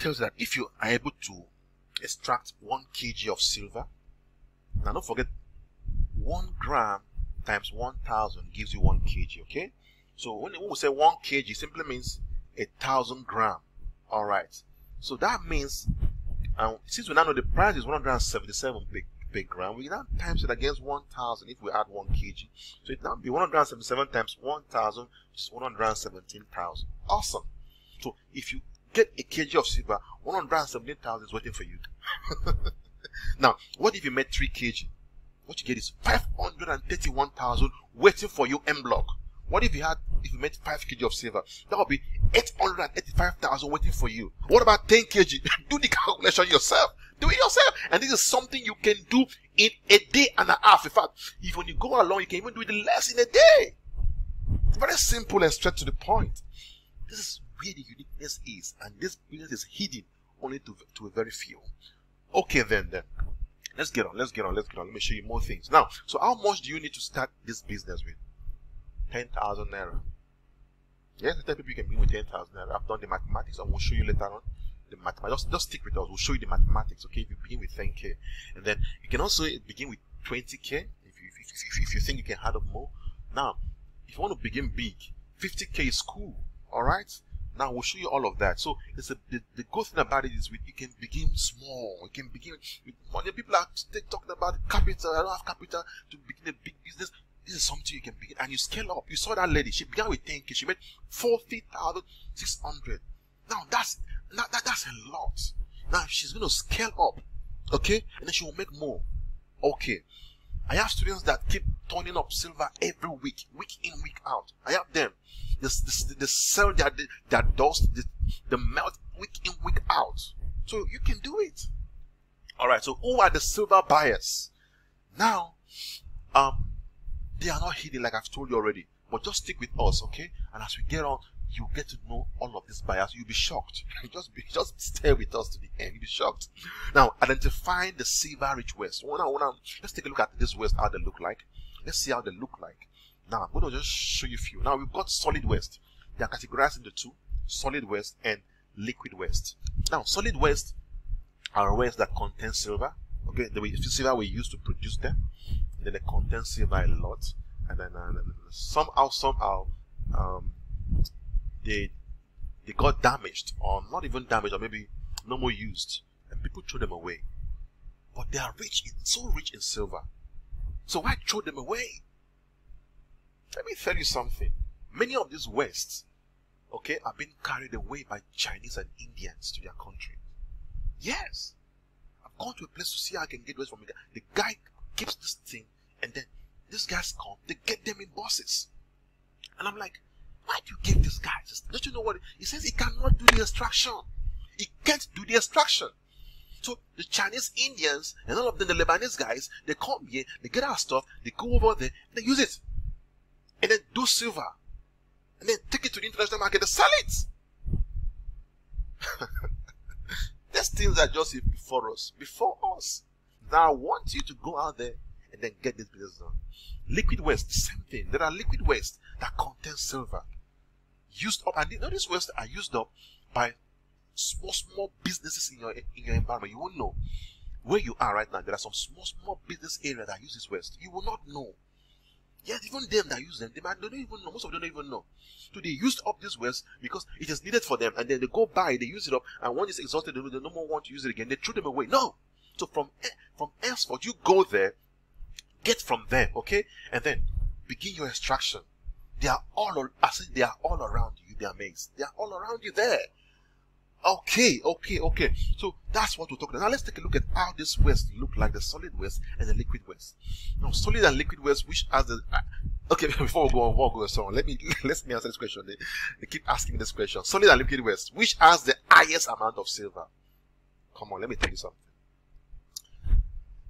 tells you that if you are able to extract 1 kg of silver, now don't forget, 1 gram times 1,000 gives you 1 kg, okay? So when we say 1 kg, simply means 1,000 gram. All right. So that means, since we now know the price is 177 per gram, we now times it against 1,000 if we add 1 kg. So it now be 177 times 1,000, which is 117,000. Awesome. So if you get a kg of silver, 117,000 is waiting for you. Now, what if you made 3 kg? What you get is 531,000 waiting for you en bloc. What if you made 5 kg of silver? That would be 885,000 waiting for you. What about 10 kg? Do the calculation yourself. Do it yourself. And this is something you can do in a day and a half. In fact, if when you go along, you can even do it less in a day. Very simple and straight to the point. This is where the uniqueness is. And this business is hidden only to a very few. Okay, then. Let's get on. Let me show you more things. Now, so how much do you need to start this business with? 10,000 naira. Yes, I tell people you can begin with 10,000 naira. I've done the mathematics. I will show you later on the mathematics. Just stick with us. We'll show you the mathematics. Okay, if you begin with 10k, and then you can also begin with 20k if you think you can handle more. Now, if you want to begin big, 50k is cool. All right. Now we'll show you all of that. So it's the good thing about it is you can begin small. You can begin with money. People are talking about capital. I don't have capital to begin a big business. This is something you can begin, and you scale up. You saw that lady. She began with 10k. She made 40,600. Now that's a lot. Now she's going to scale up, okay, and then she will make more. Okay, I have students that keep turning up silver every week in, week out. I have them. They sell their dust, the melt week in, week out. So you can do it. All right. So who are the silver buyers? Now, they are not hidden like I've told you already. But just stick with us, okay? And as we get on, you get to know all of these bias. You'll be shocked. just stay with us to the end. You'll be shocked. Now, identifying the silver-rich West. Let's take a look at this West, how they look like. Let's see how they look like. Now, I'm going to just show you a few. Now, we've got solid West. They are categorized into two: solid West and liquid West. Now, solid West are West that contain silver. Okay, the silver we use to produce them. Then they contain silver a lot, and then somehow they got damaged, or not even damaged, or maybe no more used, and people throw them away. But they are so rich in silver. So why throw them away? Let me tell you something. Many of these Wests, okay, are being carried away by Chinese and Indians to their country. Yes. I've gone to a place to see how I can get West from a guy. The guy keeps this thing, and then these guys come, they get them in buses. And I'm like, why do you give this guy? Don't you know what? He says he cannot do the extraction. He can't do the extraction. So the Chinese, Indians, and all of them, the Lebanese guys, they come here, they get our stuff, they go over there, they use it. And then do silver. And then take it to the international market, they sell it. These things are just before us. Before us. Now I want you to go out there and then get this business done. Liquid waste, the same thing. There are liquid waste that contain silver. Used up, and these wastes are used up by small businesses in your environment. You won't know. Where you are right now, there are some small business areas that use this waste. You will not know. Yes, even them that use them, they don't even know. Most of them don't even know. So they used up this waste because it is needed for them, and then they go buy, they use it up, and when it's exhausted, they no more want to use it again. They throw them away. No. So from henceforth, you go there, get from there, okay, and then begin your extraction. They are all around you. They are amazed. They are all around you there. Okay. So that's what we're talking about. Now let's take a look at how this waste look like, the solid waste and the liquid waste. Now, solid and liquid waste, which has the okay, before we go on, let me answer this question. They keep asking this question. Solid and liquid waste, which has the highest amount of silver? Come on, let me tell you something.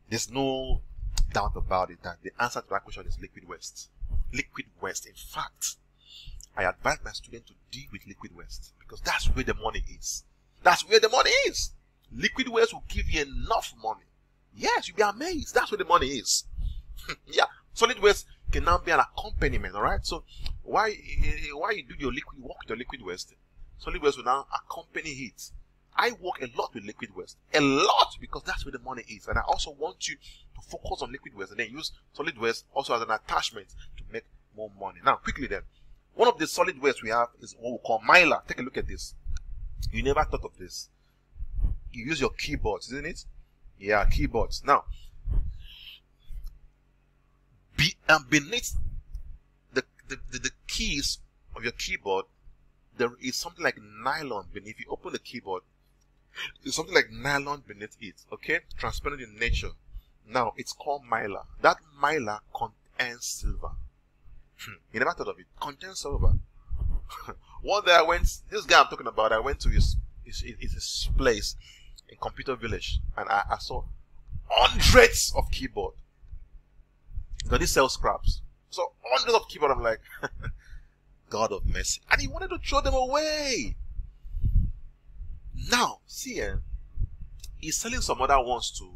There's no doubt about it that the answer to that question is liquid waste. Liquid waste. In fact, I advise my students to deal with liquid waste because that's where the money is. That's where the money is. Liquid waste will give you enough money. Yes, you'll be amazed. That's where the money is. Yeah, solid waste can now be an accompaniment. All right. So why you do your liquid work with your liquid waste? Solid waste will now accompany it. I work a lot with liquid waste, a lot, because that's where the money is. And I also want you to focus on liquid waste and then use solid waste also as an attachment to make more money. Now, quickly then, one of the solid waste we have is what we call mylar. Take a look at this. You never thought of this. You use your keyboards, isn't it? Yeah, keyboards. Now, beneath the keys of your keyboard, there is something like nylon beneath. If you open the keyboard, there's something like nylon beneath it, okay? Transparent in nature. Now, it's called mylar. That mylar contains silver. You never thought of it. Contains silver. One day this guy I'm talking about, I went to his place in Computer Village, and I saw hundreds of keyboard. Because he sells scraps. So hundreds of keyboard, I'm like, God of mercy. And he wanted to throw them away. Now, see, he's selling some other ones to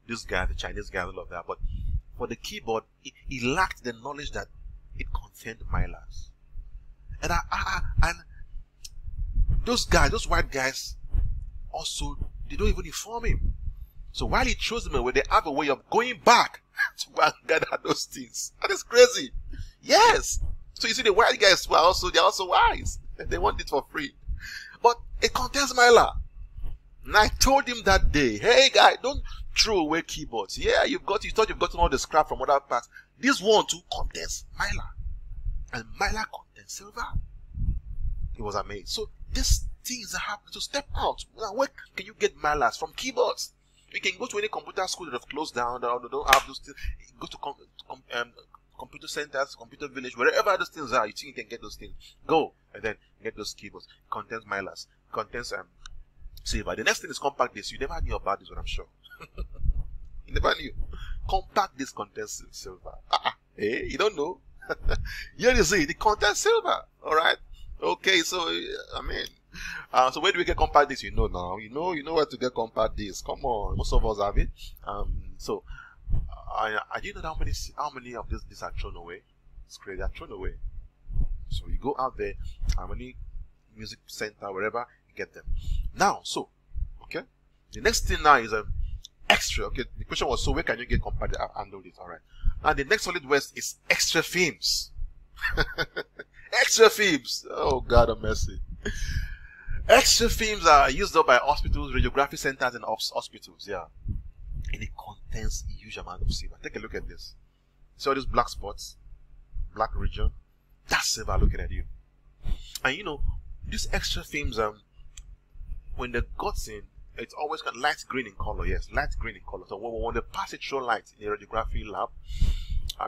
this guy, the Chinese guy, all of that. But for the keyboard, he lacked the knowledge that it contained mylars. And those white guys, also, they don't even inform him. So while he throws them away, they have a way of going back to go and gather those things. That is crazy. Yes. So you see, the white guys they're also wise. They want it for free. But it contains mylar. And I told him that day, hey guy, don't throw away keyboards. Yeah, you thought you've gotten all the scrap from other parts. This one too contains mylar. And mylar contains silver. He was amazed. So these things are happening. So step out. Now, where can you get mylars? From keyboards. You can go to any computer school that have closed down, or they don't have those things. Go to computer centers, Computer Village, wherever those things are, you think you can get those things. Go and then get those keyboards. Contains mylars. Contains silver. The next thing is compact disc. You never knew about this one, I'm sure. You never knew. Compact disc contains silver. Hey, you don't know. Here you see, it contains silver. Alright? Okay, so I mean, so where do we get compact disc? You know now. You know where to get compact disc. Come on, most of us have it. So I didn't know how many of these are thrown away. It's crazy, are thrown away. So you go out there, how many music center, wherever, you get them. Now, so okay, the next thing now is extra. Okay, the question was, so where can you get compact? I've handled it. All right. Now the next solid waste is extra films. Extra films. Oh God of mercy. Extra films are used up by hospitals, radiography centers, and hospitals. Yeah, and it contains a huge amount of silver. Take a look at this. See all these black spots, black region. That's silver looking at you. And you know, these extra films, when they got in, it's always got light green in color. Yes, light green in color. So when they pass it through light in the radiography lab,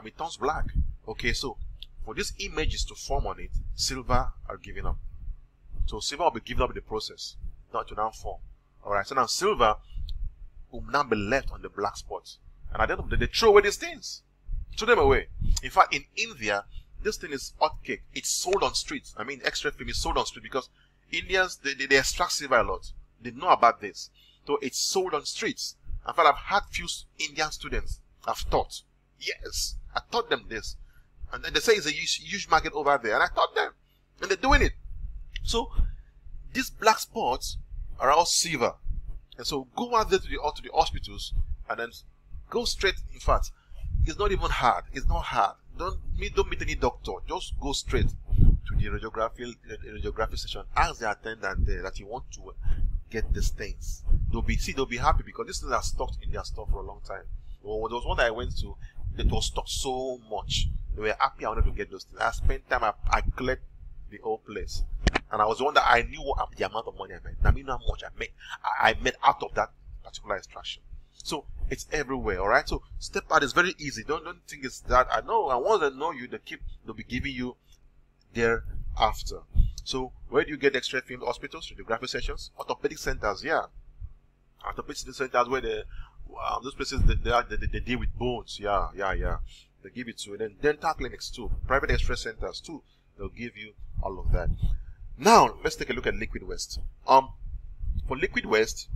it turns black. Okay, so for these images to form on it, silver are given up. So silver will be given up in the process, not to now form. Alright, so now silver will now be left on the black spots. And at the end of the day, they throw away these things. Throw them away. In fact, in India, this thing is hot cake. It's sold on streets. I mean, extra film is sold on street because Indians, they extract silver a lot. They know about this. So it's sold on streets. In fact, I've had few Indian students I've taught. Yes, I taught them this. And then they say it's a huge market over there. And I taught them. And they're doing it. So, these black spots are all silver. And so, go out there to the hospitals and then go straight. In fact, it's not even hard. It's not hard. Don't meet any doctor. Just go straight to the radiography session. Ask the attendant there that you want to get these things. They'll be happy because these things are stocked in their store for a long time. Well, there was one that I went to that was stocked so much. They were happy I wanted to get those things. I spent time, I cleared the whole place. And I was the one that I knew what the amount of money I made. I mean how much I made out of that particular extraction. So it's everywhere, alright? So step out is very easy. Don't think it's that. I know, and once they know you, they'll be giving you thereafter. So where do you get extra film? Hospitals, radiography sessions, orthopedic centers, yeah. Orthopedic centers where those places they deal with bones, yeah. They give it to you. And then dental clinics too, private X-ray centers too. They'll give you all of that. Now let's take a look at liquid waste. For liquid waste,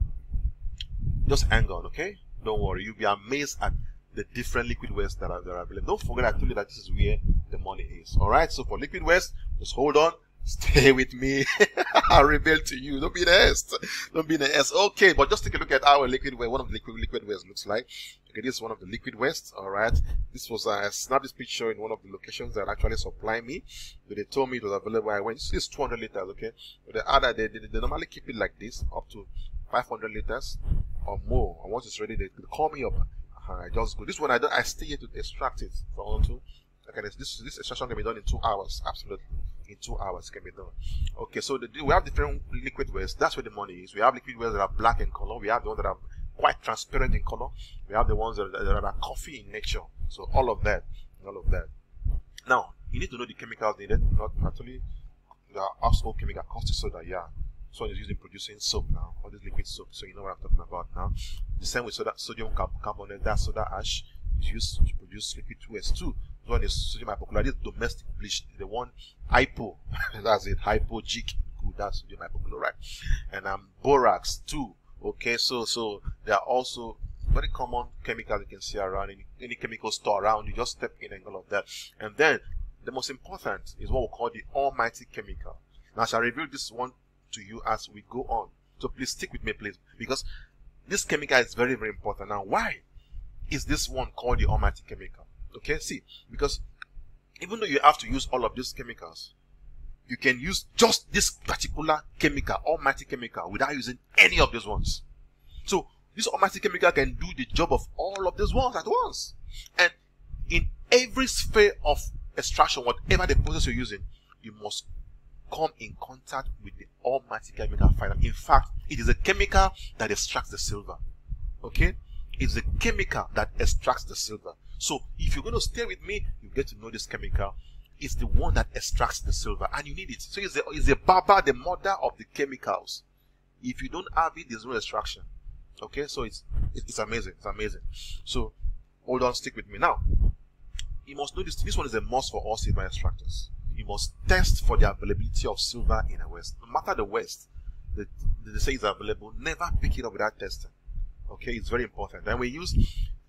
just hang on, okay? Don't worry, you'll be amazed at the different liquid waste that are available. Don't forget I told you that this is where the money is. Alright, so for liquid waste, just hold on, stay with me. I'll reveal to you. Don't be in a haste. Don't be in a haste. Okay, but just take a look at our liquid waste. One of the liquid waste looks like. Okay, this is one of the liquid waste. Alright, this was I snapped this picture in one of the locations that actually supply me. So they told me it was available. I went. This is 200 liters. Okay, but they normally keep it like this, up to 500 liters or more. And once it's ready, they call me up. I just go. This one I stay here to extract it. So I want to. Okay, this extraction can be done in 2 hours. Absolutely, in 2 hours can be done. Okay, so we have different liquid waste. That's where the money is. We have liquid waste that are black in color. We have the ones that are quite transparent in color. We have the ones that are coffee in nature. So all of that. Now you need to know the chemicals needed. Not actually the household chemical, caustic soda. Yeah. So it's used in producing soap now, all this liquid soap. So you know what I'm talking about now. The same with sodium carbonate, that soda ash is used to produce liquid waste too. This one is sodium hypochlorite. This domestic bleach. The one hypo, that's it, hypogic. Good, that's sodium hypochlorite. And borax too. Okay, so there are also very common chemicals you can see around any chemical store around. You just step in and all of that. And then the most important is what we call the almighty chemical. Now I shall reveal this one to you as we go on. So please stick with me, please, because this chemical is very, very important. Now, why is this one called the almighty chemical? Okay, see, because even though you have to use all of these chemicals, you can use just this particular chemical, almighty chemical, without using any of these ones. So this almighty chemical can do the job of all of these ones at once. And in every sphere of extraction, whatever the process you're using, you must come in contact with the almighty chemical final. In fact, it is a chemical that extracts the silver. Okay? It's a chemical that extracts the silver. So, if you're going to stay with me, you get to know this chemical. It's the one that extracts the silver, and you need it. So, it's the baba, the mother of the chemicals. If you don't have it, there's no extraction. Okay? So, it's amazing. It's amazing. So, hold on, stick with me. Now, you must know this. This one is a must for all silver extractors. you must test for the availability of silver in a waste. No matter the waste, they say it's available, never pick it up without testing. Okay, it's very important. Then we use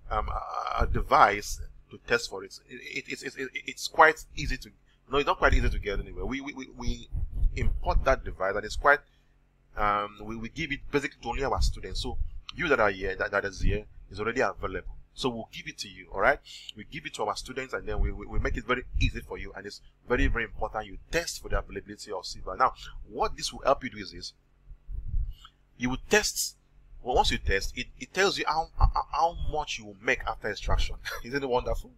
a device to test for it. It's quite easy to, no, it's not quite easy to get anyway. We import that device, and it's quite, we give it basically to only our students. So you that are here, that is here, is already available. So we'll give it to you, all right? We give it to our students, and then we make it very easy for you, and it's very, very important you test for the availability of silver. Now, what this will help you do is this. You will test. Well, once you test, it tells you how much you will make after extraction. Isn't it wonderful?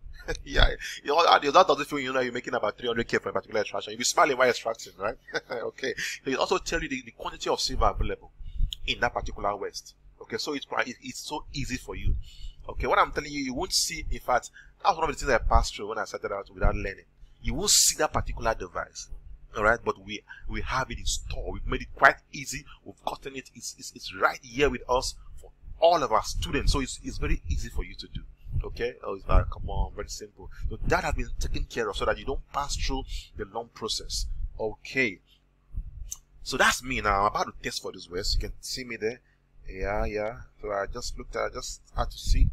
Yeah, that doesn't feel, you're making about 300k for a particular extraction. You'll be smiling while extracting, right? Okay. So it also tells you the quantity of silver available in that particular waste. Okay, so it's so easy for you. Okay, what I'm telling you, you won't see, in fact, that's one of the things I passed through when I started out without learning. You won't see that particular device. Alright, but we have it in store. We've made it quite easy. We've gotten it. It's right here with us for all of our students. So it's very easy for you to do. Okay? Oh, it's like, come on, very simple. So that has been taken care of so that you don't pass through the long process. Okay. So that's me now. I'm about to test for this waste. You can see me there. Yeah. So I just looked at, I just had to see.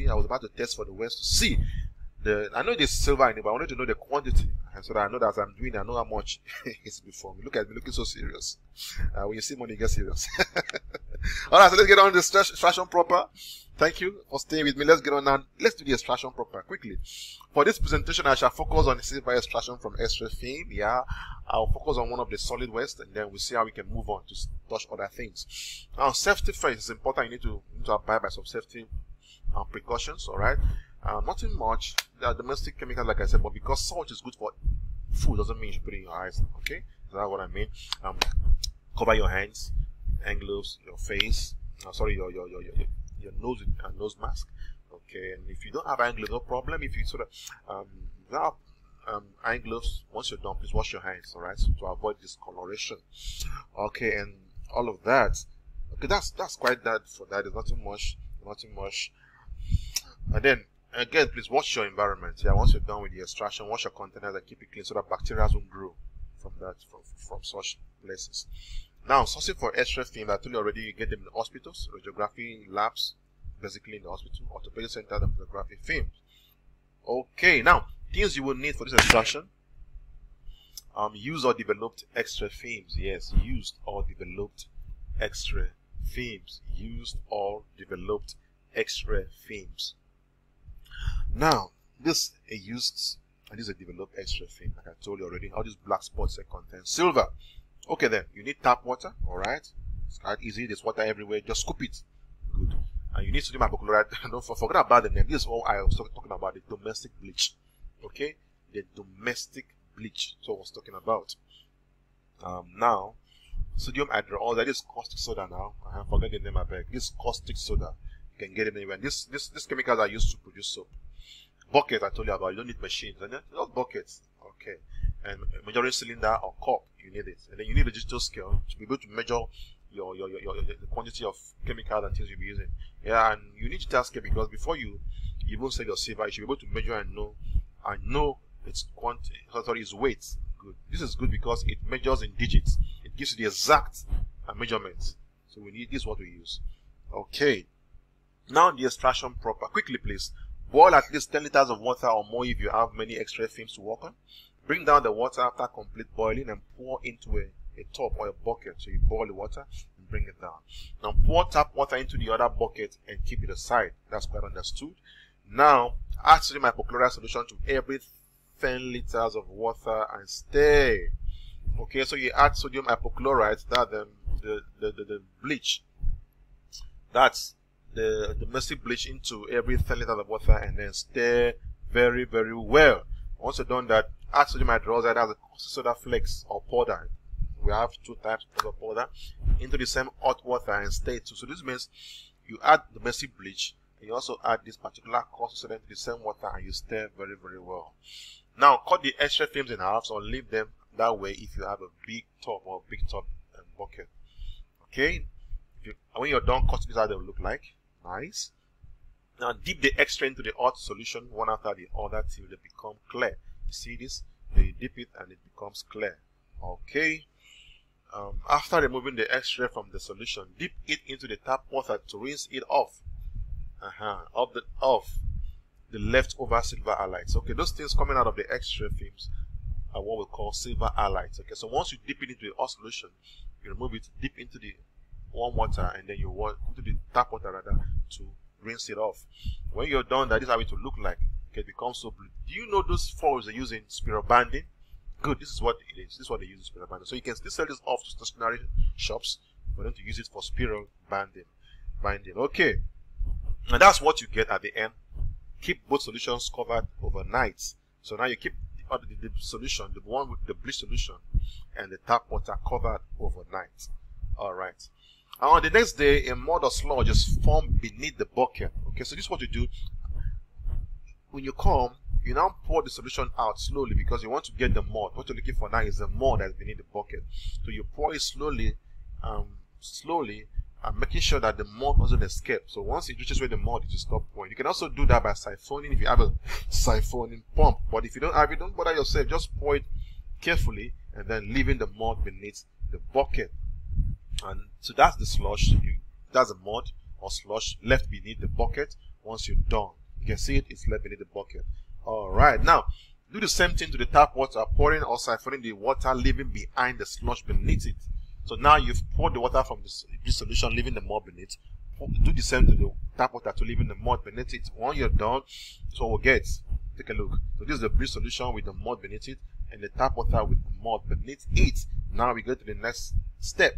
I was about to test for the waste to see. I know there's silver in it, but I wanted to know the quantity. And so that I know that as I'm doing, I know how much it's before me. Look at me looking so serious. When you see money, get serious. Alright, so let's get on the extraction proper. Thank you for staying with me. Let's get on now. Let's do the extraction proper quickly. For this presentation, I shall focus on the silver extraction from X-ray film. Yeah, I'll focus on one of the solid waste, and then we'll see how we can move on to touch other things. Now, safety first is important. You need to abide by some safety precautions. All right. Nothing much. There are domestic chemicals, like I said, but because salt is good for food doesn't mean you should put it in your eyes. Okay, that's what I mean. Cover your hands, hand gloves, your face. Sorry, your nose and nose mask. Okay, and if you don't have hand gloves, no problem. If you sort of have hand gloves, once you're done, please wash your hands. All right, so to avoid discoloration. Okay, and all of that. Okay, that's quite that for that. There's nothing much. And then again, please watch your environment. Yeah, once you're done with the extraction, wash your containers and keep it clean so that bacteria won't grow from such places. Now, sourcing for X-ray film, I told you already, you get them in the hospitals, radiography labs, basically in the hospital, orthopedic center, and photography films. Okay, now things you will need for this extraction: used or developed X-ray films. Yes, used or developed X-ray films. Used or developed X-ray films. Now, this is a used and this is a developed X-ray film. Like I told you already, all these black spots that contain silver. Okay, then you need tap water. All right, it's quite easy. There's water everywhere. Just scoop it. Good. And you need sodium hypochlorite. Don't forget about the name. This is all I was talking about, the domestic bleach. Okay, the domestic bleach. So I was talking about. Now, sodium hydroxide. That is caustic soda. Now I have forgotten the name. I beg. This caustic soda. You can get it anywhere. These chemicals are used to produce soap. Bucket I told you about. You don't need machines. And then not buckets. Okay. And measuring cylinder or cup, you need it. And then you need a digital scale to be able to measure the quantity of chemical and things you'll be using. Yeah, and you need digital scale because before you even sell your silver, you should be able to measure and know its quantity. Sorry, its weight. Good. This is good because it measures in digits. It gives you the exact measurements. So this is what we use. Okay. Now the extraction proper. Quickly, please. Boil at least 10 liters of water or more if you have many X-ray films to work on. Bring down the water after complete boiling and pour into a tub or a bucket. So you boil the water and bring it down. Now pour tap water into the other bucket and keep it aside. That's quite understood. Now add sodium hypochlorite solution to every 10 liters of water and stir. Okay, so you add sodium hypochlorite, that's the bleach. That's the domestic bleach into every 10 liters of water and then stir very, very well. Once you've done that, add sodium hydroxide as a caustic soda flakes or powder. We have two types of powder into the same hot water and stir it too. So this means you add domestic bleach and you also add this particular caustic soda into the same water and you stir very, very well. Now cut the extra films in half or leave them that way if you have a big tub or big tub and bucket. Okay, when you're done cutting, this is how they will look like. Nice. Now dip the extra into the hot solution one after the other till they become clear. You see this? then you dip it and it becomes clear. Okay. After removing the X-ray from the solution, dip it into the tap water to rinse it off. Off the leftover silver highlights. Okay, those things coming out of the X-ray films are what we call silver highlights. Okay, so once you dip it into the hot solution, you remove it, dip into the warm water, and then you want into the tap water rather to rinse it off. When you're done, that is how it will look like. Okay, it becomes so blue. Do you know those foils they use in spiral banding? Good, this is what it is. This is what they use in spiral banding. So you can still sell this off to stationery shops for them to use it for spiral binding. Okay, and that's what you get at the end. Keep both solutions covered overnight. So now you keep the solution, the one with the bleach solution, and the tap water covered overnight. All right. And on the next day, a mud or sludge is formed beneath the bucket. Okay, so this is what you do. When you come, you now pour the solution out slowly because you want to get the mud. What you're looking for now is the mud that's beneath the bucket. So you pour it slowly, and making sure that the mud doesn't escape. So once it reaches where the mud is, you stop pouring. You can also do that by siphoning if you have a siphoning pump. But if you don't have it, don't bother yourself. Just pour it carefully and then leaving the mud beneath the bucket. And so that's the slush. That's the mud or slush left beneath the bucket. Once you're done, you can see it's left beneath the bucket. All right, now do the same thing to the tap water, pouring or siphoning the water, leaving behind the slush beneath it. So now you've poured the water from this solution, leaving the mud beneath. Do the same to the tap water to leaving the mud beneath it. When you're done, so we'll get. Take a look. So this is the bleach solution with the mud beneath it, and the tap water with the mud beneath it. Now we go to the next step.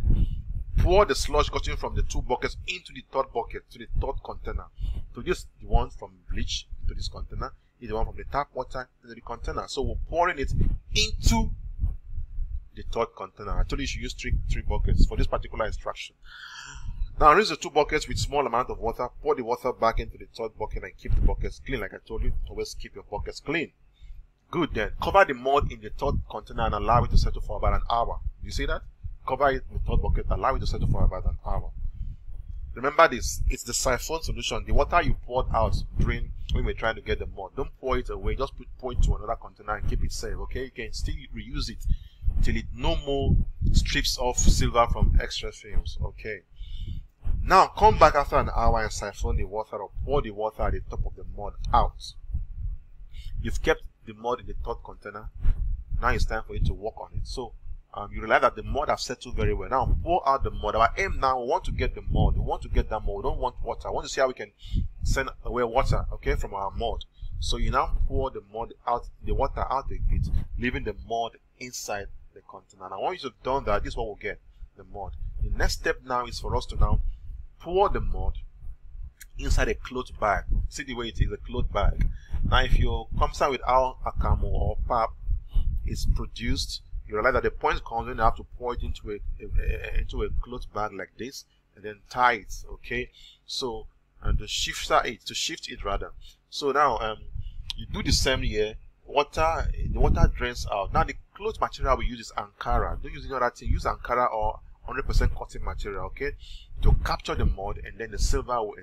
Pour the sludge gotten from the two buckets into the third bucket, to the third container. So this the one from bleach into this container, is the one from the tap water into the container. So we're pouring it into the third container. I told you should use three buckets for this particular instruction. Now rinse the two buckets with small amount of water. Pour the water back into the third bucket and keep the buckets clean. Like I told you, always keep your buckets clean. Good. Then cover the mud in the third container and allow it to settle for about an hour. You see that? Cover it in the third bucket, allow it to settle for about an hour. Remember this, it's the siphon solution. The water you poured out during when we're trying to get the mud, don't pour it away, just pour it to another container and keep it safe, okay? You can still reuse it till it no more strips off silver from extra films, okay? Now come back after an hour and siphon the water or pour the water at the top of the mud out. You've kept the mud in the third container. Now it's time for you to work on it. So you realize that the mud has settled very well. Now pour out the mud. Our aim now, we want to get the mud. We want to get that mud. We don't want water. I want to see how we can send away water, okay, from our mud. So you now pour the mud out, the water out a bit, leaving the mud inside the container. Now once you've done that, this is what we'll get, the mud. The next step now is for us to now pour the mud inside a cloth bag. See the way it is, a cloth bag. Now if you come out with how akamo or pap is produced, you realize that the point comes when you have to pour it into a cloth bag like this and then tie it, okay? So and to shift it rather. So now you do the same here. The water drains out. Now the cloth material we use is Ankara. Don't use any other thing. Use Ankara or 100% cotton material, okay, to capture the mud, and then the silver will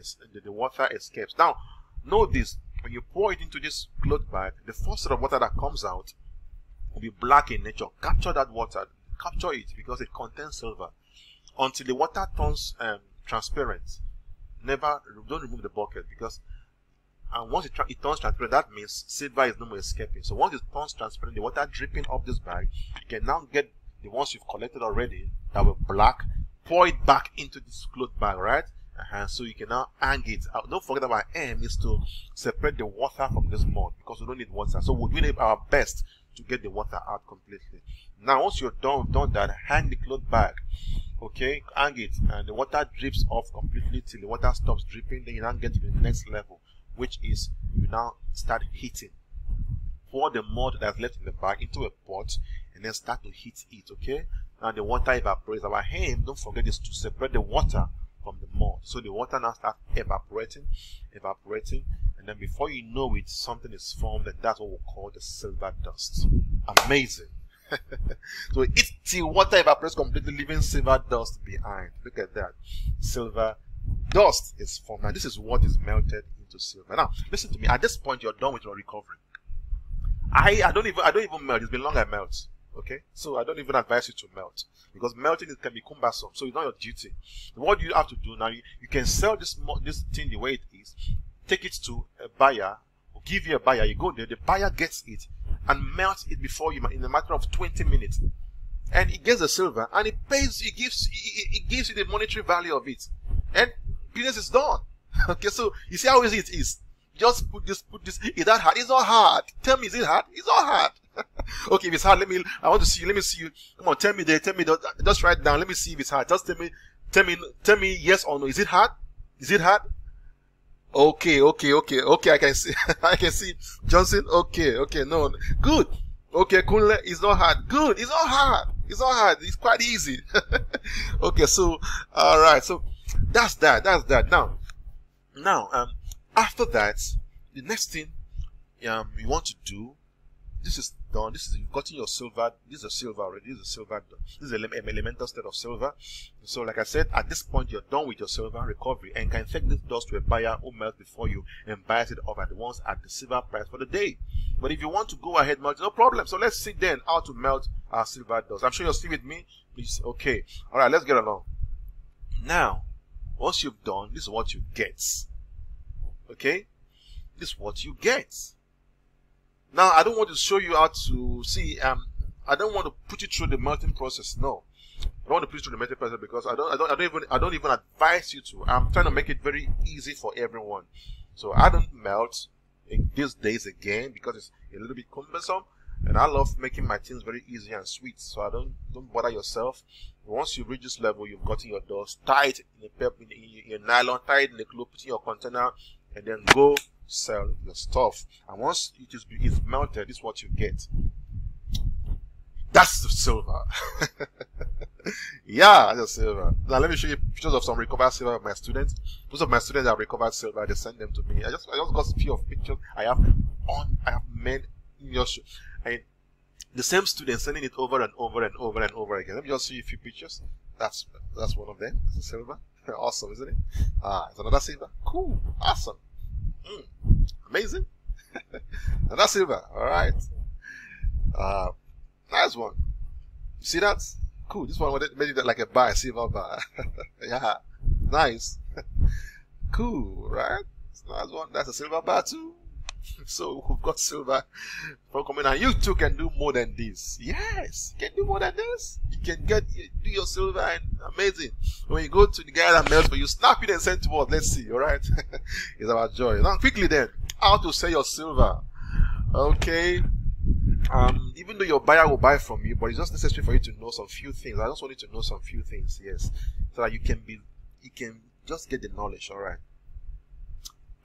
the water escapes. Now note this: when you pour it into this cloth bag, the first set of water that comes out will be black in nature. Capture that water, capture it, because it contains silver until the water turns transparent. Don't remove the bucket, because once it turns transparent, that means silver is no more escaping. So once it turns transparent, the water dripping off this bag, you can now get the ones you've collected already that were black, pour it back into this cloth bag, right? So you can now hang it out. Don't forget that our aim is to separate the water from this mud, because we don't need water. So we're doing our best to get the water out completely. Now once you're done that, hang the cloth bag, okay, hang it, and the water drips off completely till the water stops dripping. Then you now get to the next level, which is you now start heating. Pour the mud that's left in the bag into a pot and then start to heat it, okay? Now the water evaporates. Our aim, don't forget, is to separate the water from the mud. So the water now starts evaporating, and then before you know it, something is formed, and that's what we call the silver dust. Amazing. So it's till water evaporates completely, leaving silver dust behind. Look at that. Silver dust is formed. Now this is what is melted into silver. Now listen to me. At this point, you're done with your recovery. I don't even melt. It's been long I melt. Okay, so I don't even advise you to melt, because melting can be cumbersome. So it's not your duty. What you have to do now, you can sell this thing the way it is, take it to a buyer, or give you a buyer. You go there, the buyer gets it and melts it before you in a matter of 20 minutes, and he gets the silver and it pays. It gives you the monetary value of it, and business is done. Okay, so you see how easy it is. Just put this. Is that hard? It's not hard. Tell me, is it hard? It's not hard. Okay, if it's hard, I want to see you. Let me see you. Come on, tell me there. Tell me, just write down. Let me see if it's hard. Just tell me yes or no. Is it hard? Is it hard? Okay. I can see. I can see Johnson. Okay. No. Good. Okay, Kunle. It's not hard. Good. It's not hard. It's not hard. It's quite easy. Okay, so, alright. So, that's that. Now, after that, the next thing, you want to do, this is done. You've gotten your silver. This is a silver already. This is a silver. This is an elemental state of silver. So, like I said, at this point, you're done with your silver recovery and can take this dust to a buyer who melts before you and buys it off at once at the silver price for the day. But if you want to go ahead melt, no problem. So let's see then how to melt our silver dust. I'm sure you're still with me. Please, okay. All right, let's get along. Now, once you've done, this is what you get. Okay, this is what you get. Now, I don't want to show you how to see. I don't want to put you through the melting process. No, I don't want to put you through the melting process because I don't even advise you to. I'm trying to make it very easy for everyone. So I don't melt in these days again because it's a little bit cumbersome, and I love making my things very easy and sweet. So I don't bother yourself. Once you reach this level, you've gotten your dust, tie it in a nylon, tie it in a cloth, put it in your container, and then go sell your stuff. And once it is melted, this is what you get. That's the silver. Yeah, that's the silver. Now let me show you pictures of some recovered silver of my students. Most of my students have recovered silver. They send them to me. I just got a few of pictures. I have made in your show, and the same students sending it over and over and over and over again. Let me just show you a few pictures. That's one of them. It's a silver. Awesome, isn't it? It's another silver. Cool. Awesome. Amazing. Another silver. All right. Nice one. You see that? Cool. This one made it like a bar, silver bar. Yeah. Nice. Cool, right? Nice one. That's a silver bar too. So we've got silver from coming, and you too can do more than this. Yes, you can do more than this. You can do your silver, and amazing. When you go to the guy that melts for you, snap it and send to us. Let's see. All right, it's our joy. Now, quickly then, how to sell your silver? Okay. Even though your buyer will buy from you, but it's just necessary for you to know some few things. I just want you to know some few things, yes, so that you can just get the knowledge. All right.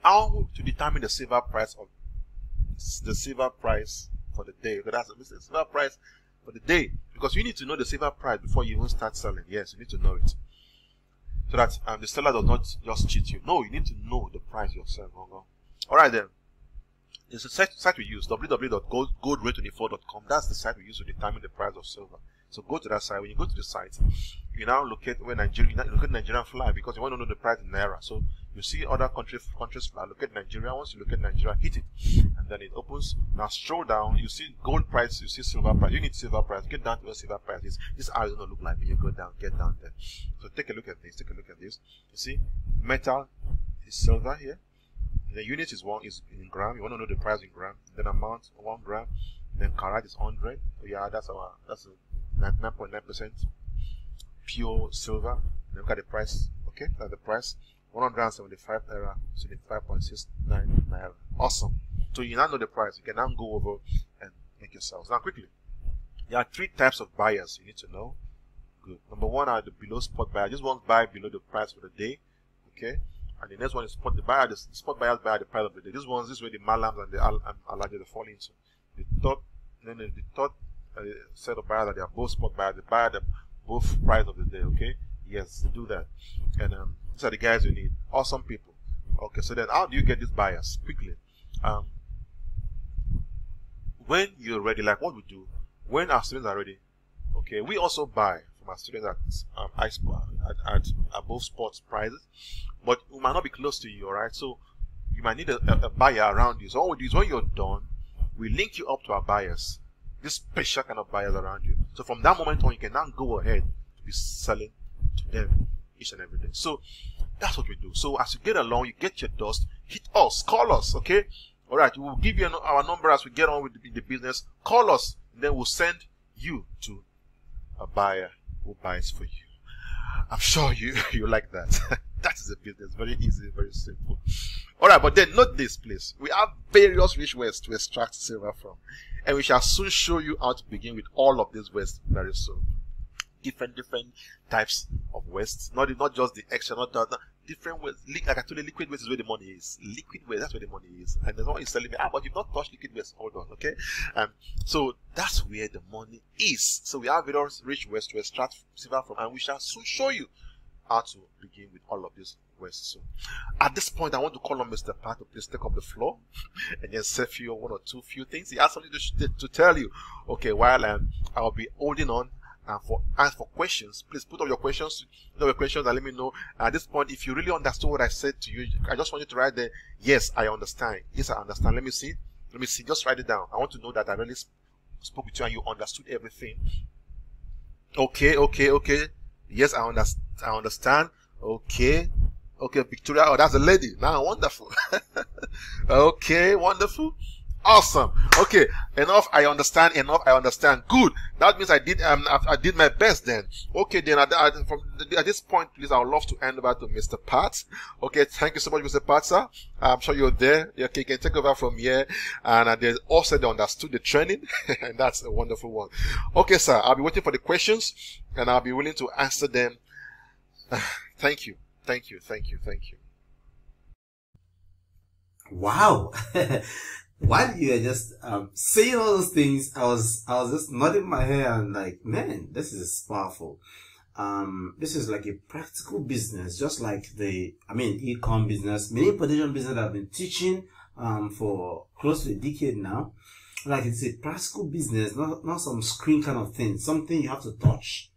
How to determine the silver price for the day? That's the silver price for the day, because you need to know the silver price before you even start selling. Yes, you need to know it, so that the seller does not just cheat you. No, you need to know the price yourself. All right then. There's a site we use, www.goldrate24.com. That's the site we use to determine the price of silver. So go to that site. When you go to the site, you now locate where Nigerian flag, because you want to know the price in naira. So you see other countries flag. Locate Nigeria. Once you locate Nigeria, hit it, and then it opens. Now scroll down. You see gold price. You see silver price. You need silver price. Get down to where silver price is. This hour is going to look like when you go down. Get down there. So take a look at this. You see, metal is silver here. The unit is in gram. You want to know the price in gram. Then amount 1 gram. Then carat is 100. Yeah, that's a 99.9% pure silver. Then look at the price. Okay, that's the price. 175 naira, 75.69 naira. Awesome. So you now know the price. You can now go over and make your sales. Now quickly, there are 3 types of buyers you need to know. Good. Number 1 are the below spot buyer. Just one buy below the price for the day. Okay. And the next one is spot buyer. The spot buyers buy at the price of the day. This is where the malams and the alaji they fall into. The third set of buyers that they are both spot buyers. They buy at the both price of the day. Okay. Yes, they do that. And these are the guys you need. Awesome people. Okay. So then, how do you get these buyers? Quickly. When you're ready, like what we do, when our students are ready, okay, we also buy from our students at above sports prices, but we might not be close to you. All right, so you might need a buyer around you. So all we do is when you're done, we link you up to our buyers, this special kind of buyers around you. So from that moment on, you can now go ahead to be selling to them each and every day. So that's what we do. So as you get along, you get your dust, hit us, call us, okay? All right, we will give you our number as we get on with the business. Call us, and then we'll send you to a buyer who buys for you. I'm sure you like that. That is a business. Very easy, very simple. All right, but then note this, please. We have various rich ways to extract silver from, and we shall soon show you how to begin with all of these ways very soon. Different types of waste. Not just the extra, not different ways. Like I told you, liquid waste is where the money is. Liquid waste, that's where the money is. And there's no one is telling me, but you've not touched liquid waste. Hold on, okay? So that's where the money is. So we have various rich ways to extract silver from, and we shall soon show you how to begin with all of this waste. So at this point, I want to call on Mr. Pat to please take up the floor and then say one or two things. He has something to tell you. Okay, while I'll be holding on. And for questions, please put up your questions, and let me know. At this point, if you really understood what I said to you, I just want you to write there, yes, I understand. Yes, I understand. Let me see. Just write it down. I want to know that I really spoke with you and you understood everything. Okay. Yes, I understand. Okay, Victoria. Oh, that's a lady. Now, wonderful. Okay, wonderful. Awesome. Okay, enough. I understand. Good. That means I did my best then. Okay, then at this point, please, I would love to hand over to Mr. Pat. Okay, thank you so much, Mr. Pat, sir. I'm sure you're there. Okay, you can take over from here. And they also understood the training, and that's a wonderful one. Okay, sir. I'll be waiting for the questions, and I'll be willing to answer them. Thank you. Wow. While you were just saying all those things, I was just nodding my head and like, man, this is powerful. This is like a practical business, just like e-com business, many importation business that I've been teaching for close to a decade now. Like, it's a practical business, not some screen kind of thing. Something you have to touch,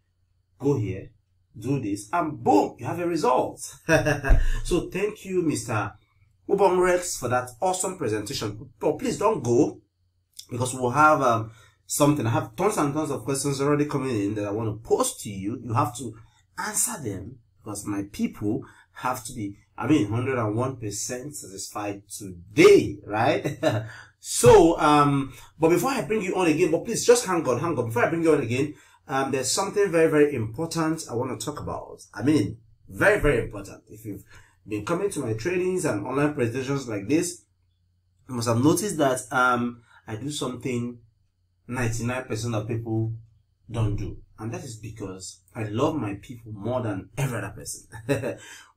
go here, do this, and boom, you have a result. So thank you, Mr. Rex, for that awesome presentation. But please don't go, because we'll have something. I have tons and tons of questions already coming in that I want to post to you. You have to answer them, because my people have to be, 101% satisfied today, right? So, but before I bring you on again, but please just hang on. Before I bring you on again, there's something very, very important I want to talk about. Very, very important. If you've been coming to my trainings and online presentations like this, you must have noticed that I do something 99% of people don't do, and that is because I love my people more than every other person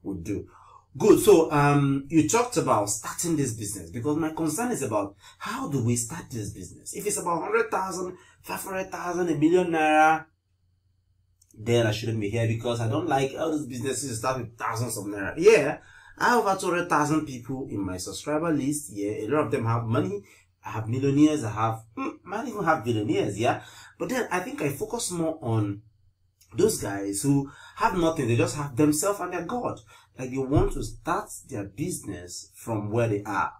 would do. Good. So you talked about starting this business, because my concern is about how do we start this business. If it's about 100,000, 500,000, a million naira, then I shouldn't be here, because I don't like all these businesses start with thousands of naira. Yeah, I have over 200,000 people in my subscriber list. Yeah, a lot of them have money. I have millionaires. Might even have billionaires. Yeah, but then I think I focus more on those guys who have nothing. They just have themselves and their God. Like, they want to start their business from where they are.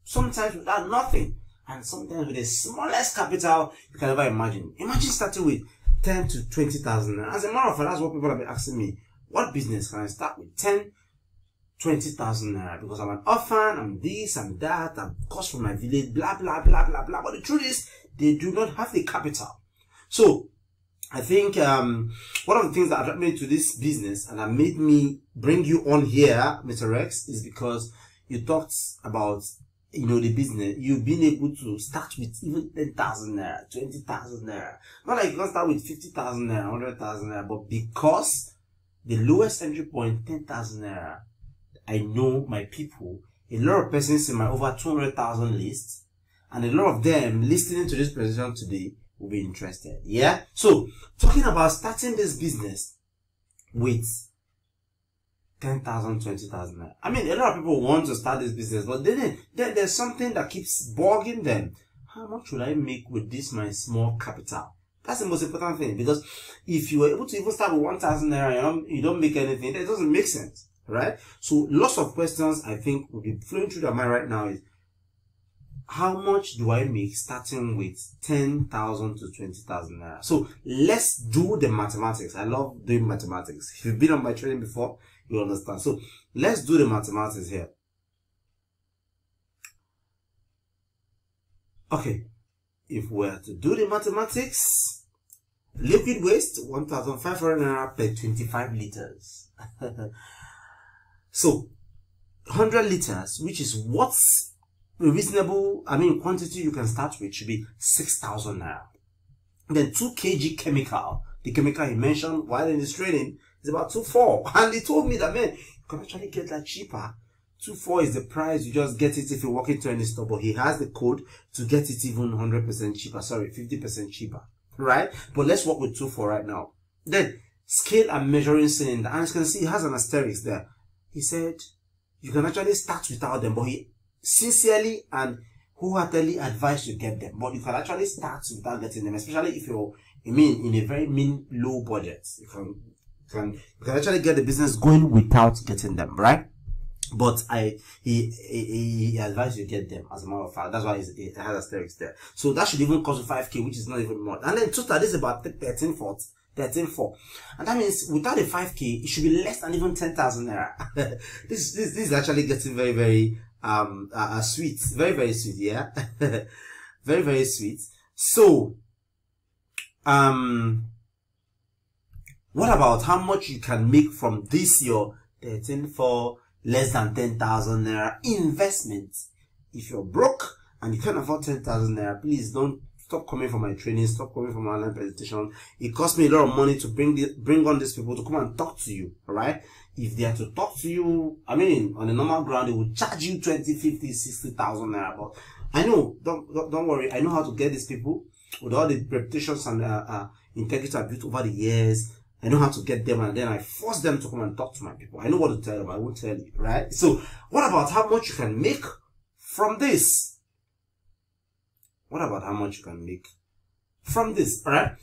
Sometimes without nothing, and sometimes with the smallest capital you can ever imagine. Imagine starting with 10 to 20,000. As a matter of fact, that's what people have been asking me. What business can I start with? 10, 20,000 naira, because I'm an orphan, I'm this, I'm that, I'm cost from my village, blah, blah, blah, blah, blah. But the truth is, they do not have the capital. So, I think one of the things that attracted me to this business and that made me bring you on here, Mr. Rex, is because you talked about, the business. You've been able to start with even 10,000 naira, 20,000 naira. Not like you can start with 50,000 naira, 100,000 naira, but because the lowest entry point, 10,000 naira, I know my people, a lot of persons in my over 200,000 list, and a lot of them listening to this presentation today will be interested. Yeah. So talking about starting this business with 10,000, 20,000. A lot of people want to start this business, but then there's something that keeps bugging them. How much will I make with this my small capital? That's the most important thing, because if you were able to even start with 1,000 naira, you don't make anything. That doesn't make sense, right? So lots of questions I think will be flowing through their mind right now is, how much do I make starting with 10,000 to 20,000 naira? So let's do the mathematics. I love doing mathematics. If you've been on my training before, you understand. So let's do the mathematics here. Okay, if we're to do the mathematics, liquid waste 1,500 naira per 25 liters. So 100 liters, which is what's a reasonable, quantity you can start with, should be 6,000 naira. Then 2 kg chemical, the chemical he mentioned while in his training, is about 2.4. And he told me that, man, you can actually get that cheaper. 2.4 is the price. You just get it if you walk into any store, but he has the code to get it even 100% cheaper. Sorry, 50% cheaper, right? But let's work with 2.4 right now. Then scale and measuring cylinder, and you can see he has an asterisk there. He said you can actually start without them, but he sincerely and wholeheartedly advised you get them. But you can actually start without getting them, especially if you're, in a very low budget. You can actually get the business going without getting them, right? But he advised you get them, as a matter of fact. That's why it has asterisks there. So that should even cost you 5k, which is not even more. And then total, this is about 13.4. And that means without a 5k, it should be less than even 10,000 naira. This is actually getting very, very sweet. Very, very sweet, yeah. Very, very sweet. So what about how much you can make from this your 13.4 less than 10,000 naira investment? If you're broke and you can't afford 10,000 naira, please don't stop coming for my training, stop coming for my online presentation. It costs me a lot of money to bring on these people to come and talk to you, alright? If they are to talk to you, on a normal ground, they would charge you 20, 50, 60,000 naira. But I know, don't worry, I know how to get these people with all the reputations and integrity I've built over the years. I know how to get them, and then I force them to come and talk to my people. I know what to tell them. I won't tell you, right? So what about how much you can make from this? What about how much you can make from this, alright?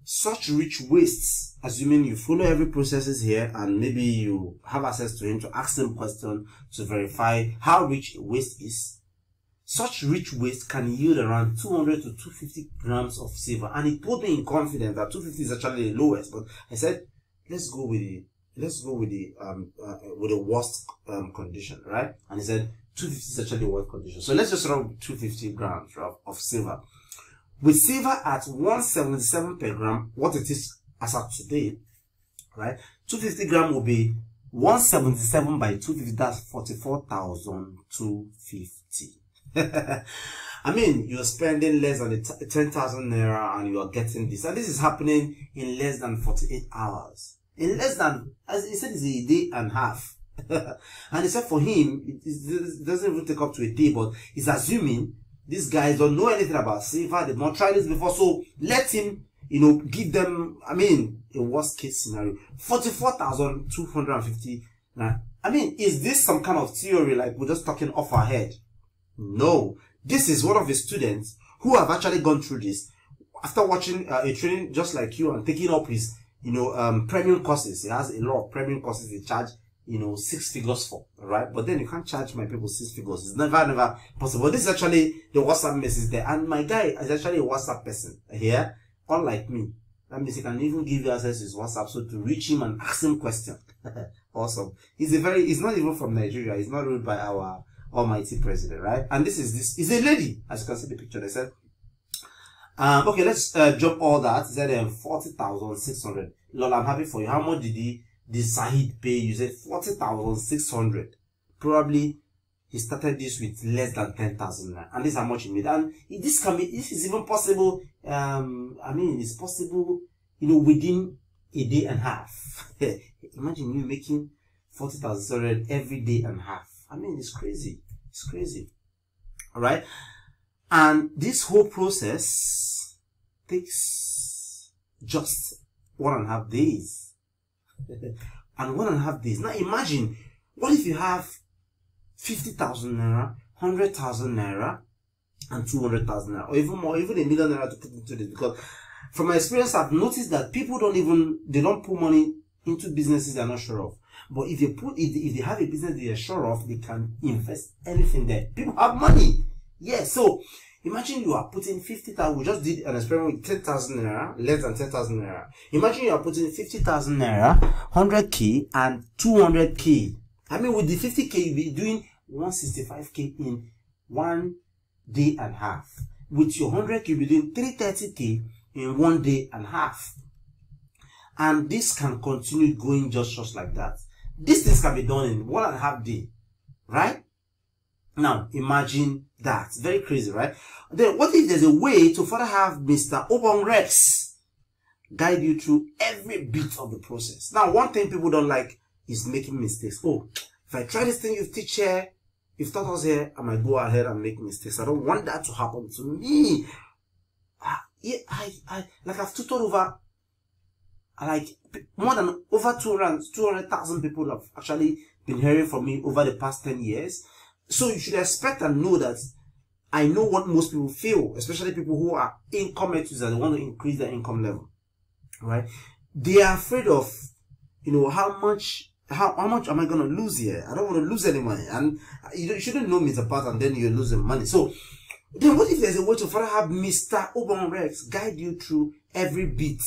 Such rich wastes, assuming you follow every processes here and maybe you have access to him to ask him questions to verify how rich a waste is. Such rich waste can yield around 200 to 250 grams of silver. And he told me in confidence that 250 is actually the lowest. But I said, let's go with the worst condition, right? And he said 250 is actually the worst condition. So let's just run 250 grams of silver. With silver at 177 per gram, what it is as of today, right? 250 gram will be 177 by 250. That's 44,250. You're spending less than 10,000 naira and you are getting this. And this is happening in less than 48 hours. In less than, as he said, it's a day and a half. And he said for him, it doesn't even take up to a day, but he's assuming these guys don't know anything about silver. They've not tried this before. So let him, give them, a worst case scenario, 44,250. Now, is this some kind of theory like we're just talking off our head? No, this is one of the students who have actually gone through this after watching a training just like you and taking up his, premium courses. He has a lot of premium courses they charge, 6 figures for, right? But then you can't charge my people 6 figures. It's never possible. This is actually the WhatsApp message there. And my guy is actually a WhatsApp person here, unlike me. That means he can even give you access to his WhatsApp, so to reach him and ask him questions. Awesome. He's not even from Nigeria. He's not ruled by our almighty president, right? And this is a lady, as you can see the picture. They said, okay, let's drop all that. He said 40,600. Lord, I'm happy for you. How much did the Sahid pay? You said 40,600. Probably he started this with less than 10,000, and this is how much he made. And this is even possible. It's possible, within a day and a half. Imagine you making 40,600 every day and a half. It's crazy. It's crazy. All right. And this whole process takes just 1.5 days. And 1.5 days. Now imagine, what if you have 50,000 naira, 100,000 naira, and 200,000 naira, or even more, even 1 million naira to put into this? Because from my experience, I've noticed that people they don't put money into businesses they're not sure of. But if they have a business they're sure of, they can invest anything there. People have money. Yeah, so imagine you are putting 50,000. We just did an experiment with 10,000 naira, less than 10,000 naira. Imagine you are putting 50,000 naira, 100k, and 200k. I mean, with the 50k, you'll be doing 165k in 1 day and a half. With your 100k, you'll be doing 330k in 1 day and a half. And this can continue going just like that. These things can be done in 1.5 days, right? Now, imagine that. Very crazy, right? Then, what if there's a way to further have Mr. Obong Rex guide you through every bit of the process? Now, one thing people don't like is making mistakes. Oh, if I try this thing you've teach here, you've taught us here, I might go ahead and make mistakes. I don't want that to happen to me. Yeah, like I've tutored over, like more than over 200,000 people have actually been hearing from me over the past 10 years. So you should expect and know that I know what most people feel, especially people who are income earners and they want to increase their income level, right? They are afraid of, you know, how much am I going to lose here? I don't want to lose any money. And you shouldn't know Mr. Pat and then you're losing money. So then what if there's a way to further have Mr. Obong Rex guide you through every bit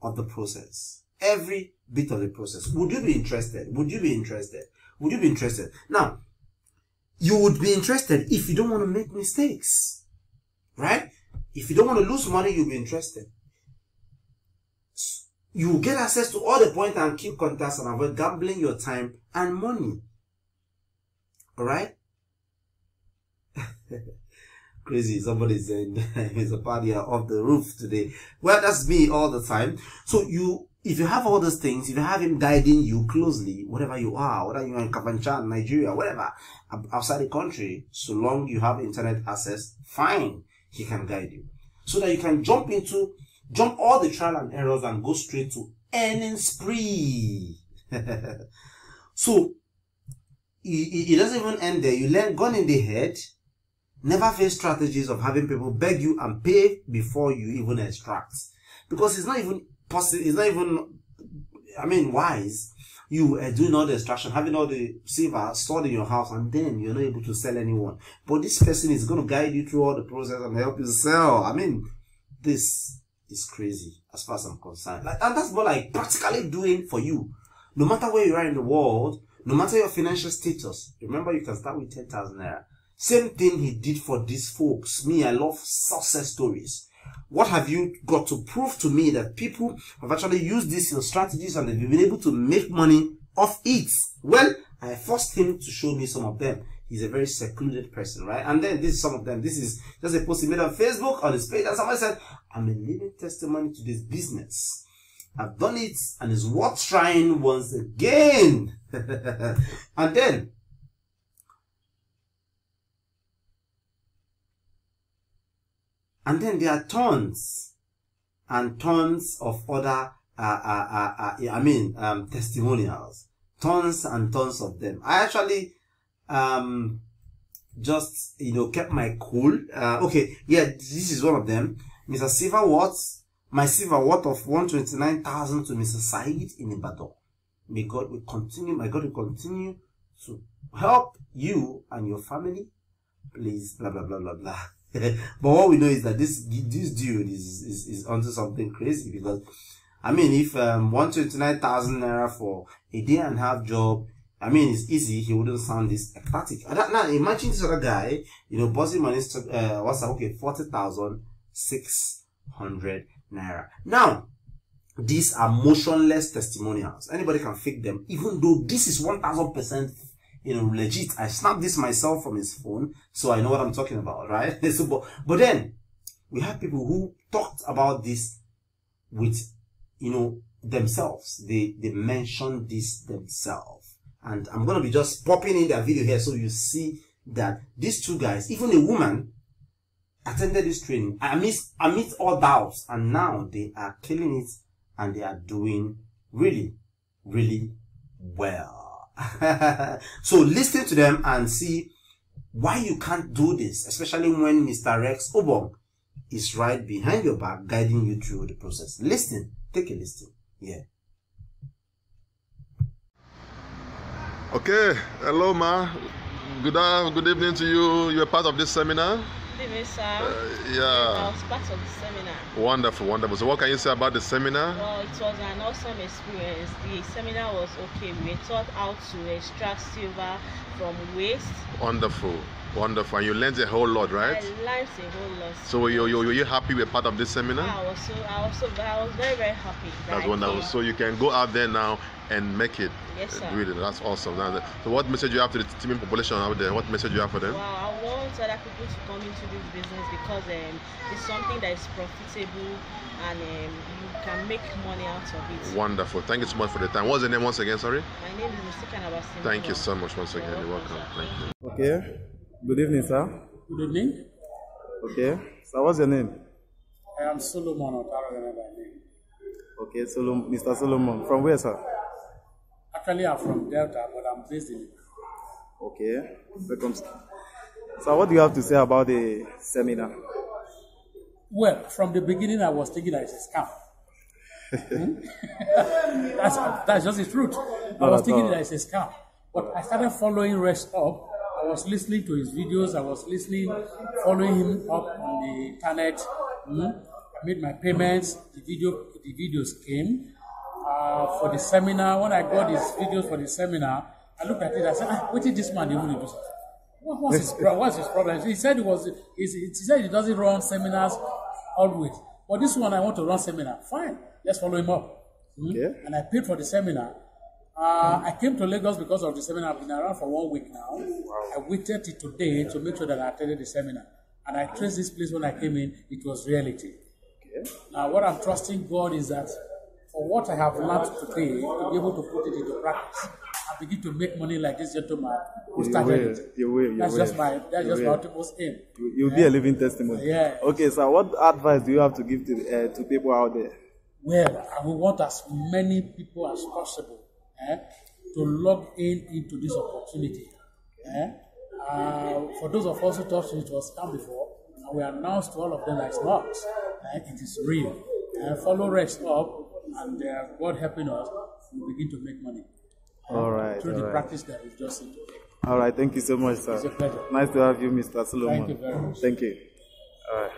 of the process? Every bit of the process. Would you be interested? Would you be interested? Would you be interested? Now, you would be interested if you don't want to make mistakes, right? If you don't want to lose money, you'll be interested. You will get access to all the point and keep contacts and avoid gambling your time and money. All right? Crazy. Somebody's saying it's a party off the roof today. Well, that's me all the time. So if you have all those things, if you have him guiding you closely, whatever you are, whether you're in Kafanchan, Nigeria, whatever, outside the country, so long you have internet access, fine, he can guide you. So that you can jump all the trial and errors and go straight to earning spree. So, it doesn't even end there. You learn gun in the head, never face strategies of having people beg you and pay before you even extract. Because it's not even possible, it's not even, I mean, wise. You are doing all the extraction, having all the silver stored in your house, and then you're not able to sell anyone. But this person is going to guide you through all the process and help you sell. I mean, this is crazy as far as I'm concerned. And that's more like practically doing for you. No matter where you are in the world, no matter your financial status, remember you can start with 10,000 naira. Same thing he did for these folks. Me, I love success stories. What have you got to prove to me that people have actually used these strategies and they've been able to make money off it? Well, I forced him to show me some of them. He's a very secluded person, right? And then this is some of them. This is just a post he made on Facebook on his page. And somebody said, I'm a living testimony to this business. I've done it and it's worth trying once again. And then there are tons and tons of other, testimonials. Tons and tons of them. I actually, just, kept my cool. Okay, yeah, this is one of them. Mr. Silver Watts, my silver worth of 129,000 to Mr. Said in Ibadan. My God will continue to help you and your family. Please, blah, blah, blah, blah, blah. But what we know is that this dude is onto something crazy, because I mean, if 129,000 naira for a day and a half job, I mean, it's easy, he wouldn't sound this ecstatic. Now imagine this other guy, bossy money, 40,600 naira. Now these are motionless testimonials. Anybody can fake them, even though this is 1000% legit. I snapped this myself from his phone, so I know what I'm talking about, right? So, but then we have people who talked about this with, themselves. They mentioned this themselves, and I'm gonna be just popping in their video here so you see that these two guys, even a woman, attended this training amidst all doubts, and now they are killing it and they are doing really, really well. So listen to them and see why you can't do this, especially when Mr. Rex Obong is right behind your back guiding you through the process. Listen, take a listen. Yeah. Okay, hello ma. Good evening to you. You were part of this seminar? Good evening, sir. Yeah. I was part of the seminar. Wonderful, wonderful. So what can you say about the seminar? Well, it was an awesome experience. The seminar was okay. We were taught how to extract silver from waste. Wonderful, wonderful. And you learned a whole lot, right? I learned a whole lot. So were you happy with part of this seminar? I was very, very happy. That's wonderful. So you can go out there now and make it. Yes, sir. Really, that's awesome. So what message you have to the teaming population out there? What message you have for them? Well, I want other people to come into this business because it's something that is profitable and you can make money out of it. Wonderful. Thank you so much for the time. What's the name once again? Sorry. My name is Mr. Kanaba. Thank you so much once again. You're welcome. Thank you. Okay. Good evening, sir. Good evening. Okay. So what's your name? I am Solomon Otaro by name. Okay, Mr. Solomon. From where, sir? Actually, I'm from Delta, but I'm based in. Okay. Welcome. So what do you have to say about the seminar? Well, from the beginning, I was thinking that it's a scam. That's just the truth. I was thinking that it's a scam. But I started following Rex up. I was listening to his videos. I was following him up on the internet. I made my payments. The videos came for the seminar. When I got his videos for the seminar, I looked at it. I said, "What did this man even do? What's his problem?" He said he said he doesn't run seminars always. But this one, I want to run seminar. Fine, let's follow him up. Okay. And I paid for the seminar. I came to Lagos because of the seminar. I've been around for 1 week now. I waited till today to make sure that I attended the seminar. And I traced this place when I came in, it was reality. Okay. Now, what I'm trusting God is that for what I have learned today, to be able to put it into practice, I begin to make money like this gentleman who started it. You will. That's just my ultimate aim. You'll be a living testimony. Yeah. Okay, so what advice do you have to give to people out there? Well, I will want as many people as possible to log into this opportunity. For those of us who thought it was scam before, we announced to all of them that it's not. It is real. Follow Rex up, and God helping us, we begin to make money. All right. Through the practice that we've just seen today. All right. Thank you so much, sir. It's a pleasure. Nice to have you, Mr. Solomon. Thank you very much. Thank you. All right.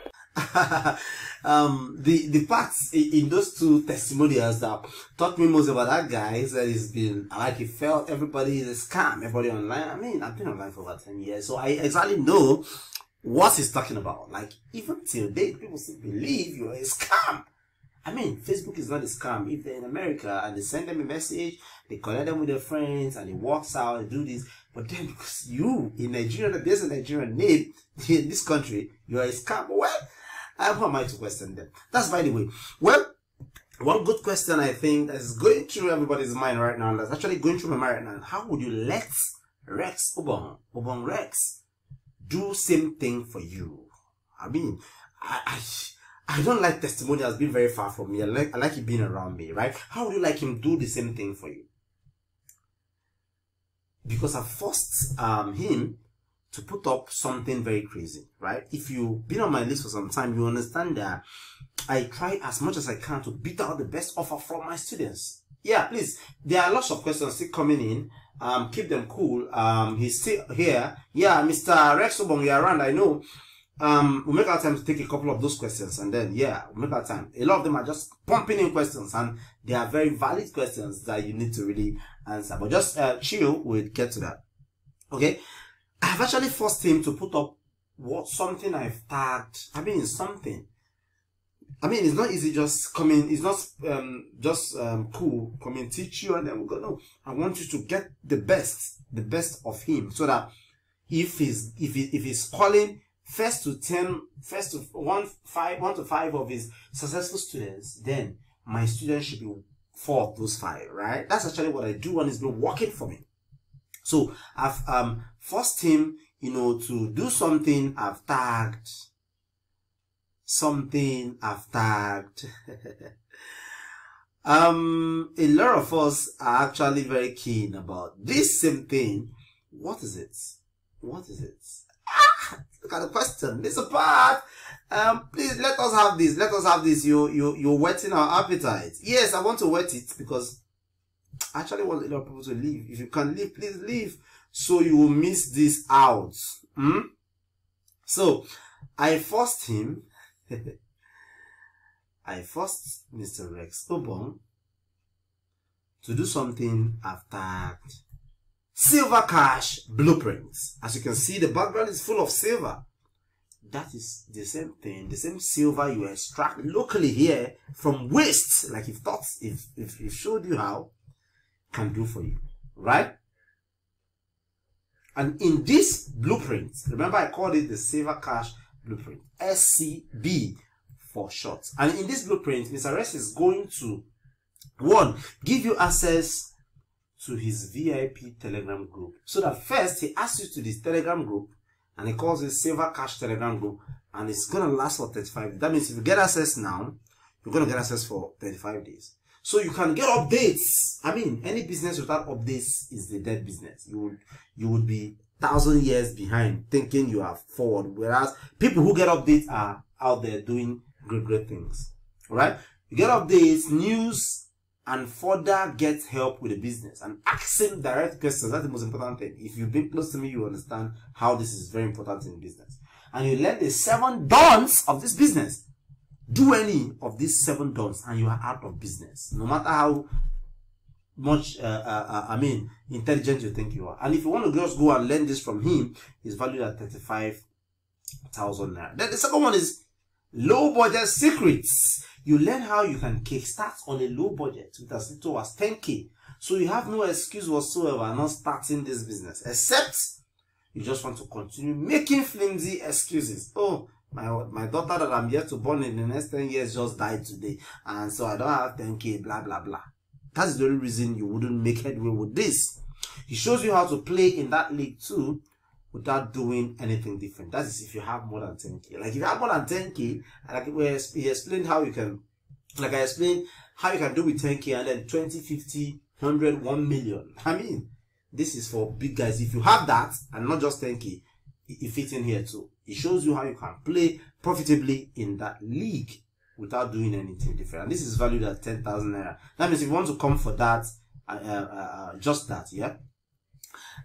The parts in those two testimonials that taught me most about that guy is that he's been like he felt everybody is a scam, everybody online. I mean, I've been online for about 10 years, so I exactly know what he's talking about. Like, even till date, people still believe you're a scam. I mean, Facebook is not a scam. If they're in America and they send them a message, they connect them with their friends and it works out, they do this. But then because you in Nigeria, there's a Nigerian name in this country, you're a scam. Well, who am I to question them? That's by the way. Well, one good question I think that is going through everybody's mind right now, that's actually going through my mind right now. How would you let Rex Obong Rex do same thing for you? I mean, I don't like testimonials being very far from me. I like it being around me, right? How would you like him do the same thing for you? Because I forced him to put up something very crazy, right? If you've been on my list for some time, you understand that I try as much as I can to beat out the best offer from my students. Yeah, please. There are lots of questions still coming in. Keep them cool. He's still here. Yeah, Mr. Rex Obong, you're around, I know. We'll make our time to take a couple of those questions, and then we'll make our time. A lot of them are just pumping in questions, and they are very valid questions that you need to really answer. But just chill, we'll get to that. Okay, I've actually forced him to put up something I've tagged. I mean, something. I mean, it's not easy just coming. It's not cool. Come and teach you, and then we go. No, I want you to get the best of him, so that if he's calling first to 1 to 5 of his successful students, then my students should be 4 of those 5, right? That's actually what I do, and it's been working for me. So I've forced him, to do something. I've tagged something. A lot of us are actually very keen about this same thing. What is it? Look at the question. This part. Please let us have this. You're whetting our appetite. Yes, I want to whet it because I actually want a lot of people to leave. If you can leave, please leave, so you will miss this out. So I forced him, I forced Mr. Rex Obong to do something I've tagged Silver Cash Blueprints. As you can see, the background is full of silver. That is the same thing, the same silver you extract locally here from waste, like if showed you how, can do for you, right? And in this blueprint, remember I called it the Silver Cash Blueprint, SCB for short. And in this blueprint, Mr. Rex is going to, one, give you access to his VIP Telegram group. So that first, he asks you to this Telegram group, and he calls it Silver Cash Telegram group, and it's going to last for 35 days. That means if you get access now, you're going to get access for 35 days. So you can get updates. I mean, any business without updates is the dead business. You would be 1,000 years behind, thinking you are forward. Whereas people who get updates are out there doing great things. All right? You get updates, news, and further get help with the business. And asking direct questions. That's the most important thing. If you've been close to me, you understand how this is very important in business. And you learn the 7 dons of this business. Do any of these 7 dons and you are out of business. No matter how much, intelligent you think you are. And if you want to just go and learn this from him, it's valued at 35,000 naira. Then the second one is low budget secrets. You learn how you can kickstart on a low budget with as little as 10K. So you have no excuse whatsoever not starting this business, except you just want to continue making flimsy excuses. Oh, my daughter that I'm yet to born in the next 10 years just died today, and so I don't have 10K, blah blah blah. That's the only reason you wouldn't make headway with this. He shows you how to play in that league too without doing anything different. That is if you have more than 10K. Like if you have more than 10K, like he explained how you can, like I explained how you can do with 10K and then 20, 50, 100, 1 million. I mean, this is for big guys. If you have that and not just 10K, it fits in here too. It shows you how you can play profitably in that league without doing anything different. And this is valued at 10,000 naira. That means if you want to come for that, just that, yeah.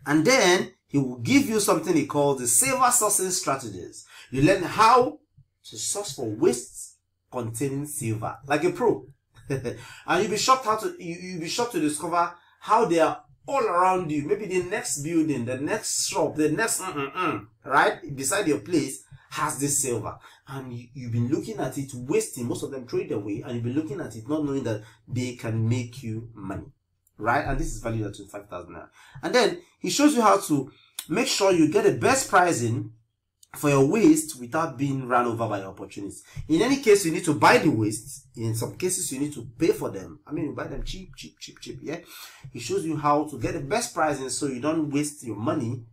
And then he will give you something he calls the silver sourcing strategies. You learn how to source for wastes containing silver, like a pro. And you'll be shocked you'll be shocked to discover how they are all around you. Maybe the next building, the next shop, the next right beside your place has this silver, and you've been looking at it wasting. Most of them throw it away, and you've been looking at it not knowing that they can make you money, right? And this is valued at 25,000 naira. And then he shows you how to make sure you get the best pricing for your waste without being run over by opportunities. In any case, you need to buy the waste. In some cases, you need to pay for them. I mean, you buy them cheap, yeah. He shows you how to get the best pricing so you don't waste your money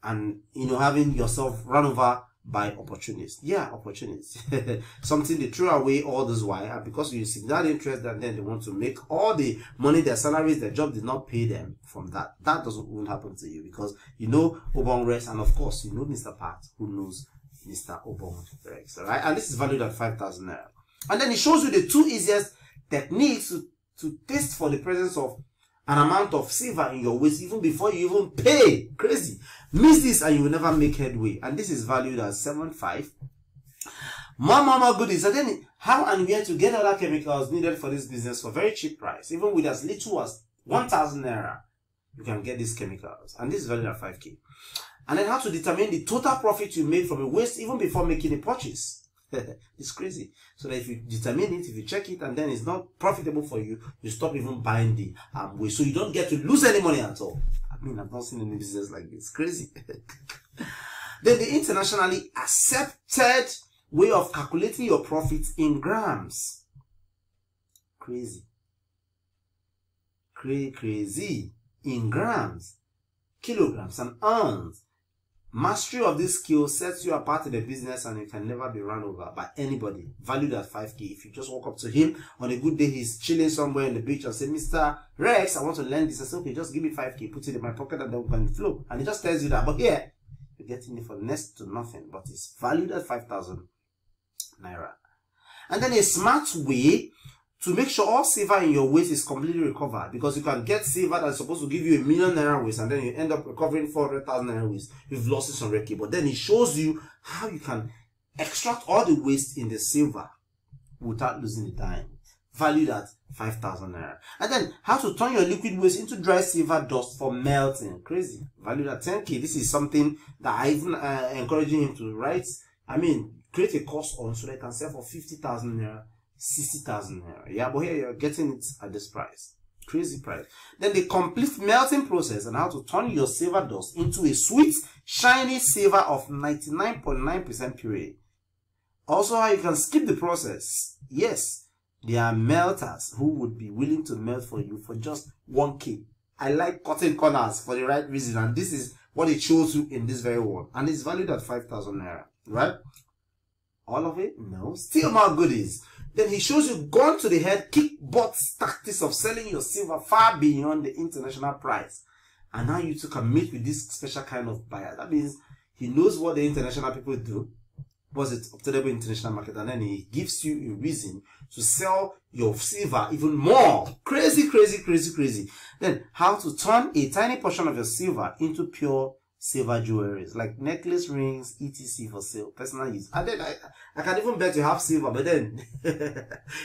and, having yourself run over by opportunists. Yeah, opportunists. Something they throw away all this while, and because you see that interest, and then they want to make all the money, their salaries, their job did not pay them from that. That won't happen to you because you know Obong Rex, and of course you know Mr. Pat, who knows Mr. Obong Rex. Alright, and this is valued at 5,000 naira. And then he shows you the 2 easiest techniques to test for the presence of an amount of silver in your waste even before you even pay. Crazy. Miss this and you will never make headway. And this is valued at 7.5. More goodies. And then how and where to get other chemicals needed for this business for very cheap price. Even with as little as 1,000 naira, you can get these chemicals. And this is valued at 5K. And then how to determine the total profit you make from a waste even before making a purchase. It's crazy. So that if you determine it, if you check it, and then it's not profitable for you, you stop even buying the waste. So you don't get to lose any money at all. I mean, I've not seen any business like this. Crazy. Then the internationally accepted way of calculating your profits in grams. Crazy. Crazy. In grams, kilograms, and ounces. Mastery of this skill sets you apart in the business and you can never be run over by anybody. Valued at 5K. If you just walk up to him on a good day, he's chilling somewhere in the beach and say, Mr. Rex, I want to learn this. I say, okay, just give me 5K, put it in my pocket and then we can flow. And he just tells you that. But here, you're getting it for next to nothing. But it's valued at 5,000 naira. And then a smart way to make sure all silver in your waist is completely recovered, because you can get silver that's supposed to give you ₦1 million waste and then you end up recovering 400,000 naira waste. You've lost it some recce. But then it shows you how you can extract all the waste in the silver without losing the dime, valued at 5,000 naira. And then how to turn your liquid waste into dry silver dust for melting. Crazy. Valued at 10K. This is something that I even encouraging him to write. I mean, create a course on so they can sell for 50,000 naira. 60,000 naira. Yeah, but here you're getting it at this price. Crazy price. Then the complete melting process and how to turn your silver dust into a sweet, shiny silver of 99.9% purity. Also, how you can skip the process. Yes, there are melters who would be willing to melt for you for just 1K. I like cutting corners for the right reason, and this is what it shows you in this very one. And it's valued at 5,000 naira, right? All of it? No. Still more goodies. Then he shows you gone to the head, kick butt tactics of selling your silver far beyond the international price. And now you two can meet with this special kind of buyer. That means he knows what the international people do, was it obtainable international market, and then he gives you a reason to sell your silver even more. Crazy, crazy, crazy, crazy. Then how to turn a tiny portion of your silver into pure silver jewelries like necklace, rings, etc. for sale, personal use. And then I can even bet you have silver, but then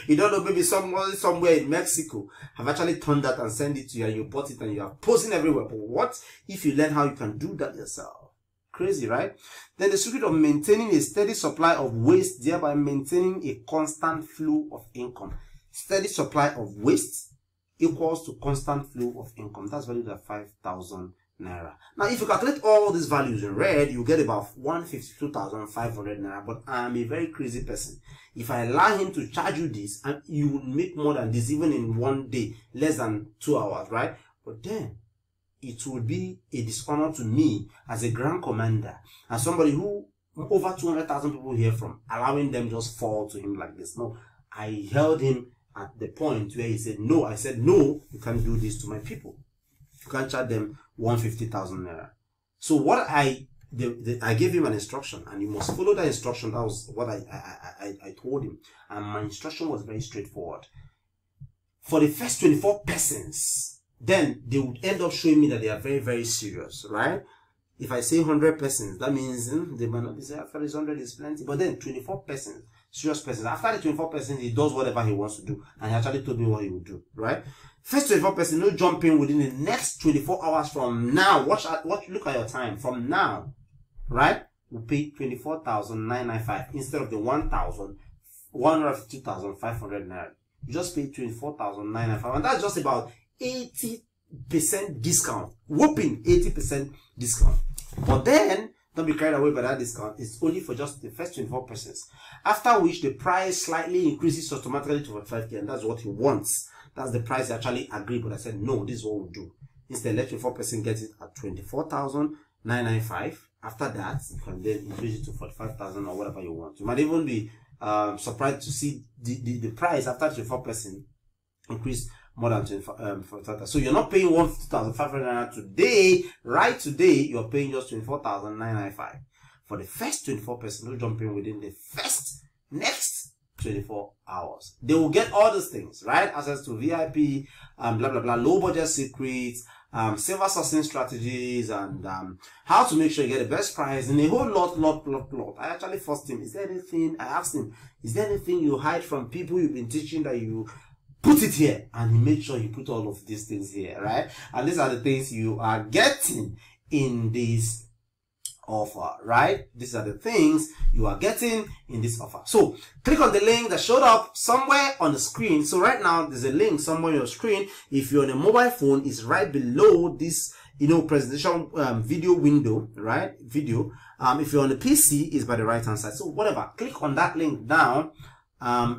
you don't know, maybe somewhere in Mexico have actually turned that and sent it to you, and you bought it and you are posting everywhere. But what if you learn how you can do that yourself? Crazy, right? Then the secret of maintaining a steady supply of waste, thereby maintaining a constant flow of income. Steady supply of waste equals to constant flow of income. That's valued at 5,000 naira. Now, if you calculate all these values in red, you get about 152,500 naira. But I'm a very crazy person. If I allow him to charge you this, and you will make more than this even in one day, less than 2 hours, right? But then it will be a dishonor to me as a grand commander, as somebody who over 200,000 people hear from, allowing them just fall to him like this. No, I held him at the point where he said no. I said no, you can't do this to my people. You can't charge them 150,000 naira. So what I gave him an instruction, and you must follow that instruction. That was what I told him, and my instruction was very straightforward. For the first 24 persons, then they would end up showing me that they are very, very serious, right? If I say 100 persons, that means they might not be saying after this 100 is plenty. But then 24 persons, serious persons. After the 24 persons, he does whatever he wants to do. And he actually told me what he would do, right? First 24 persons, no jumping within the next 24 hours from now. Look at your time. From now, right? We pay 24,995 instead of the 152,500 naira. You just pay 24,995, and that's just about 80% discount. Whooping 80% discount. But then don't be carried away by that discount. It's only for just the first 24 persons, after which the price slightly increases automatically to 45K, and that's what he wants. That's the price he actually agreed. But I said no, this is what we'll do. Instead, let 24% get it at 24,995. After that, you can then increase it to 45,000 or whatever you want. You might even be surprised to see the price after 24% increase more than 25,000. So you're not paying 150,500 today. Right today, you're paying just 24,995 for the first 24%. No jumping within the next 24 hours. They will get all those things, right? Access to VIP, blah blah blah, low budget secrets, silver sourcing strategies, and how to make sure you get the best price, and a whole lot. I actually forced him. I asked him, is there anything you hide from people you've been teaching that you put it here? And he made sure he put all of these things here, right? And these are the things you are getting in this offer, right? These are the things you are getting in this offer. So click on the link that showed up somewhere on the screen. So right now there's a link somewhere on your screen. If you're on a mobile phone, it's right below this, presentation video window, right? Video. If you're on the PC, it's by the right hand side. So whatever, click on that link down.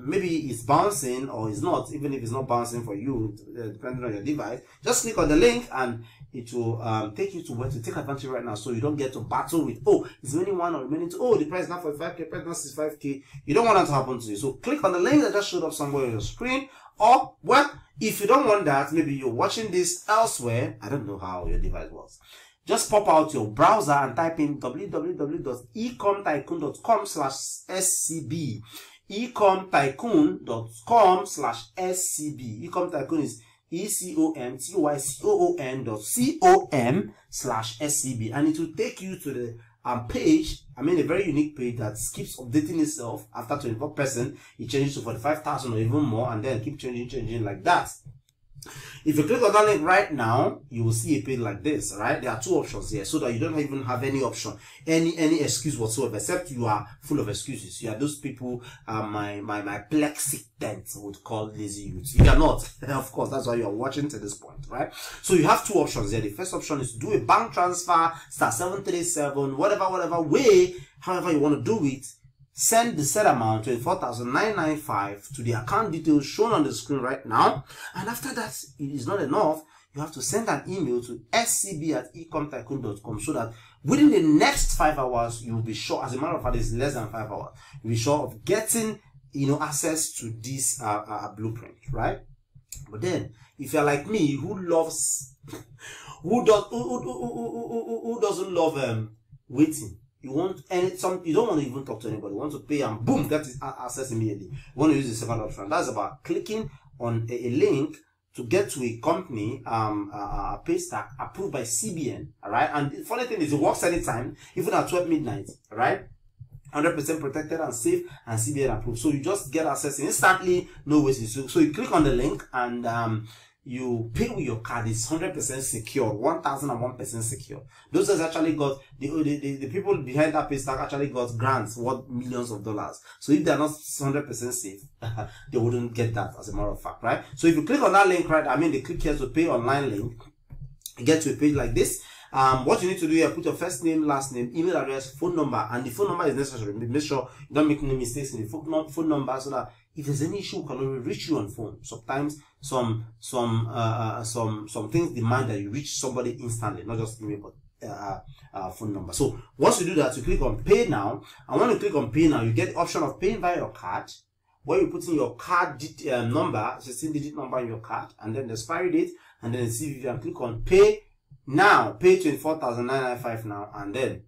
Maybe it's bouncing or it's not. Even if it's not bouncing for you, depending on your device, just click on the link and it will take you to where to take advantage right now, so you don't get to battle with, oh, it's remaining 1 or remaining 2, oh, the price is not 45K, price not 65K. You don't want that to happen to you. So click on the link that just showed up somewhere on your screen. Or, well, if you don't want that, maybe you're watching this elsewhere. I don't know how your device works. Just pop out your browser and type in www.ecomtycoon.com/scb. ecomtycoon.com/scb. Ecom Tycoon is ecomtycoon.com/scb, and it will take you to the page, a very unique page that keeps updating itself. After 24%, it changes to 45,000 or even more, and then keep changing like that. If you click on that link right now, you will see a page like this, right? There are two options here, so that you don't even have any option, any excuse whatsoever, except you are full of excuses. You are those people, my plexicant would call lazy youths. You are not. Of course, that's why you are watching to this point, right? So you have two options here. The first option is to do a bank transfer, *737, whatever way, however you want to do it. Send the said amount, 24,995, to the account details shown on the screen right now. And after that, it is not enough. You have to send an email to scb@ecomtycoon.com, so that within the next 5 hours, you will be sure, as a matter of fact, it's less than 5 hours, you'll be sure of getting, access to this blueprint, right? But then, if you're like me, who doesn't love waiting? You want you don't want to even talk to anybody. You want to pay and boom, get access immediately. You want to use the second option. That's about clicking on a link to get to a company pay stack approved by CBN. All right. And the funny thing is, it works anytime, even at 12 midnight. All right. 100% protected and safe and CBN approved. So you just get access instantly, no wastage. So you click on the link and you pay with your card. Is 100% secure, 1001% secure. Those guys actually got the people behind that pay stack actually got grants worth millions of dollars. So if they're not 100% safe, they wouldn't get that, as a matter of fact, right? So if you click on that link, right, they click here to pay online link, you get to a page like this. What you need to do here, put your first name, last name, email address, phone number, and the phone number is necessary. Make sure you don't make any mistakes in the phone number, so that if there's any issue, we can only reach you on phone. Sometimes some things demand that you reach somebody instantly, not just email, but phone number. So once you do that, you click on Pay Now, and when you click on Pay Now, you get the option of paying via your card, where you put in your card number, 16-digit number in your card, and then the expiry date, and then see if you can click on Pay Now, pay 24,995 now, and then,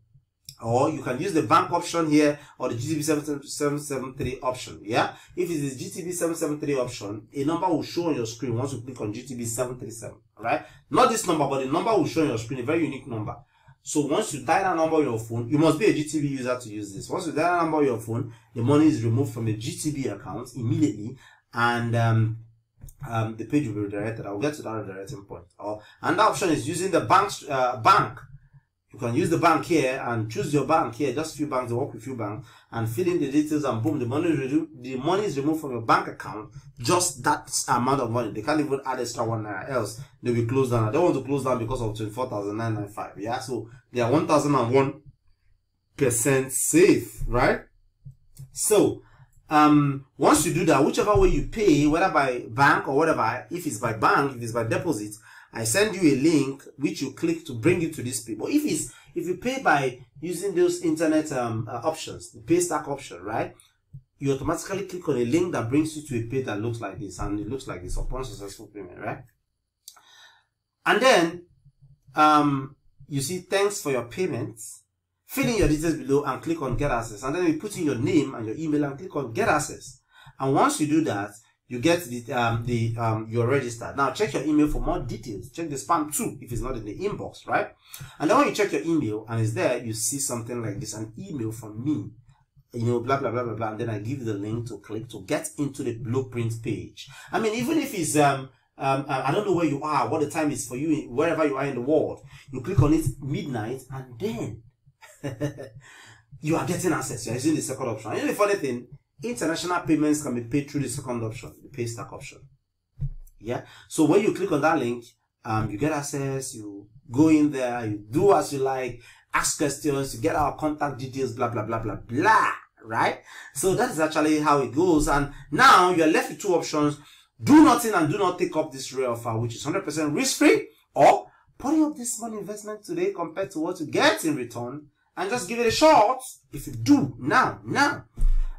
or you can use the bank option here, or the GTB 773 option. Yeah, if it is GTB 773 option, a number will show on your screen once you click on GTB 737. Right? Not this number, but the number will show on your screen, a very unique number. So once you dial that number on your phone, you must be a GTB user to use this. Once you dial that number on your phone, the money is removed from the GTB account immediately, and the page will be redirected. I'll get to that redirecting point. And the option is using the bank. You can use the bank here and choose your bank here. Just few banks, they work with few banks, and fill in the details, and boom, the money is removed from your bank account. Just that amount of money. They can't even add extra $1, else they will close down. I don't want to close down because of 24,995. Yeah, so they are 1001% safe, right? So once you do that, whichever way you pay, whether by bank or whatever, if it's by bank, if it's by deposit, I send you a link which you click to bring you to this page. But if you pay by using those internet options, the pay stack option, right, you automatically click on a link that brings you to a page that looks like this, and it looks like this upon successful payment, right? And then you see thanks for your payments. Fill in your details below and click on Get Access, and then you put in your name and your email and click on Get Access. And once you do that, you get you're registered. Now check your email for more details. Check the spam too if it's not in the inbox, right? And then when you check your email and it's there, you see something like this, an email from me, blah blah blah blah blah, and then I give you the link to click to get into the blueprint page. Even if it's I don't know where you are, what the time is for you, wherever you are in the world, you click on it midnight, and then you are getting access. You're using the second option. And the funny thing, international payments can be paid through the second option, the pay stack option. Yeah. So when you click on that link, you get access, you go in there, you do as you like, ask questions, you get our contact details, blah, blah, blah, blah, blah. Right? So that is actually how it goes. And now you're left with two options. Do nothing and do not take up this rare offer, which is 100% risk-free, or putting up this small investment today compared to what you get in return, and just give it a shot. If you do now,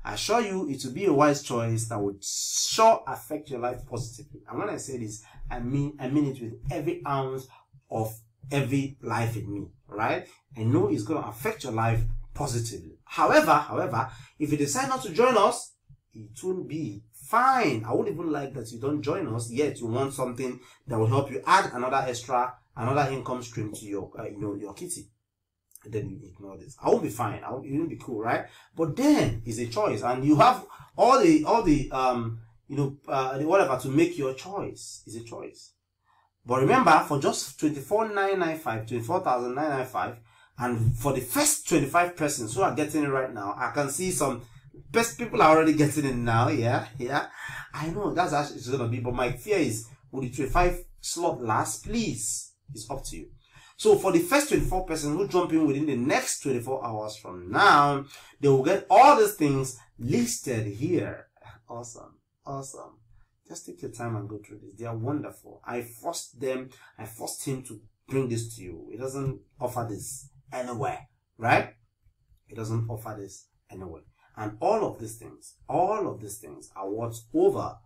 I assure you it will be a wise choice that would sure affect your life positively. And when I say this, I mean it with every ounce of every life in me, right? I know it's going to affect your life positively. However, if you decide not to join us, It won't be. Fine. I would even like that you don't join us, yet you want something that will help you add another income stream to your, your kitty. And then you ignore this. I won't be fine. It won't be cool, right? But then it's a choice, and you have all the whatever to make your choice. Is a choice. But remember, for just 24,995, and for the first 25 persons who are getting it right now, I can see some best people are already getting it now. Yeah. I know that's actually it's gonna be, but my fear is, will the 25 slot last? Please, it's up to you. So for the first 24 persons who jump in within the next 24 hours from now, they will get all these things listed here. Awesome. Just take your time and go through this. They are wonderful. I forced him to bring this to you. It doesn't offer this anywhere, right? It doesn't offer this anywhere. And all of these things are worth over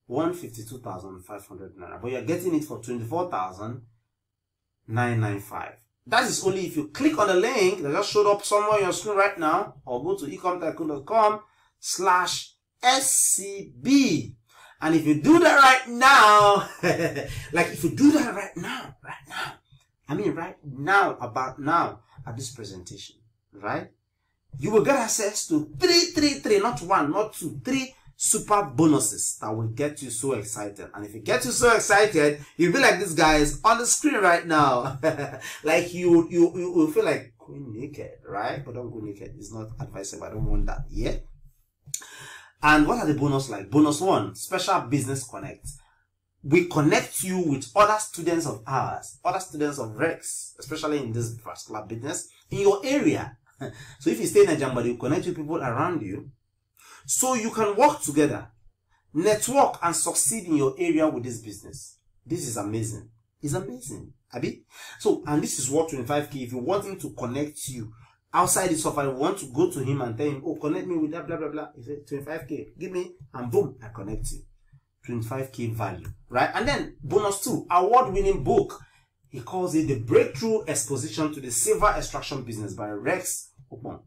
152,500 naira. But you're getting it for 24,995. That is only if you click on the link that just showed up somewhere on your screen right now, or go to ecomtycoon.com/SCB. And if you do that right now, like if you do that right now, I mean right now, about now, at this presentation, right? You will get access to three, not one, not two, 3 super bonuses that will get you so excited. And if it gets you so excited, you'll be like these guys on the screen right now. Like you will feel like going naked, right? But don't go naked. It's not advisable. I don't want that. Yeah. And what are the bonus like? Bonus 1, special business connect. We connect you with other students of ours, other students of Rex, especially in this particular business in your area. So if you stay in Nigeria, you connect with people around you, so you can work together, network, and succeed in your area with this business. This is amazing. It's amazing, Abi. So, and this is what 25K. If you want him to connect you outside the software, you want to go to him and tell him, oh, connect me with that, blah, blah, blah. He said, 25K, give me, and boom, I connect you. 25K value, right? And then bonus 2, award-winning book. He calls it the Breakthrough Exposition to the Silver Extraction Business by Rex Obong.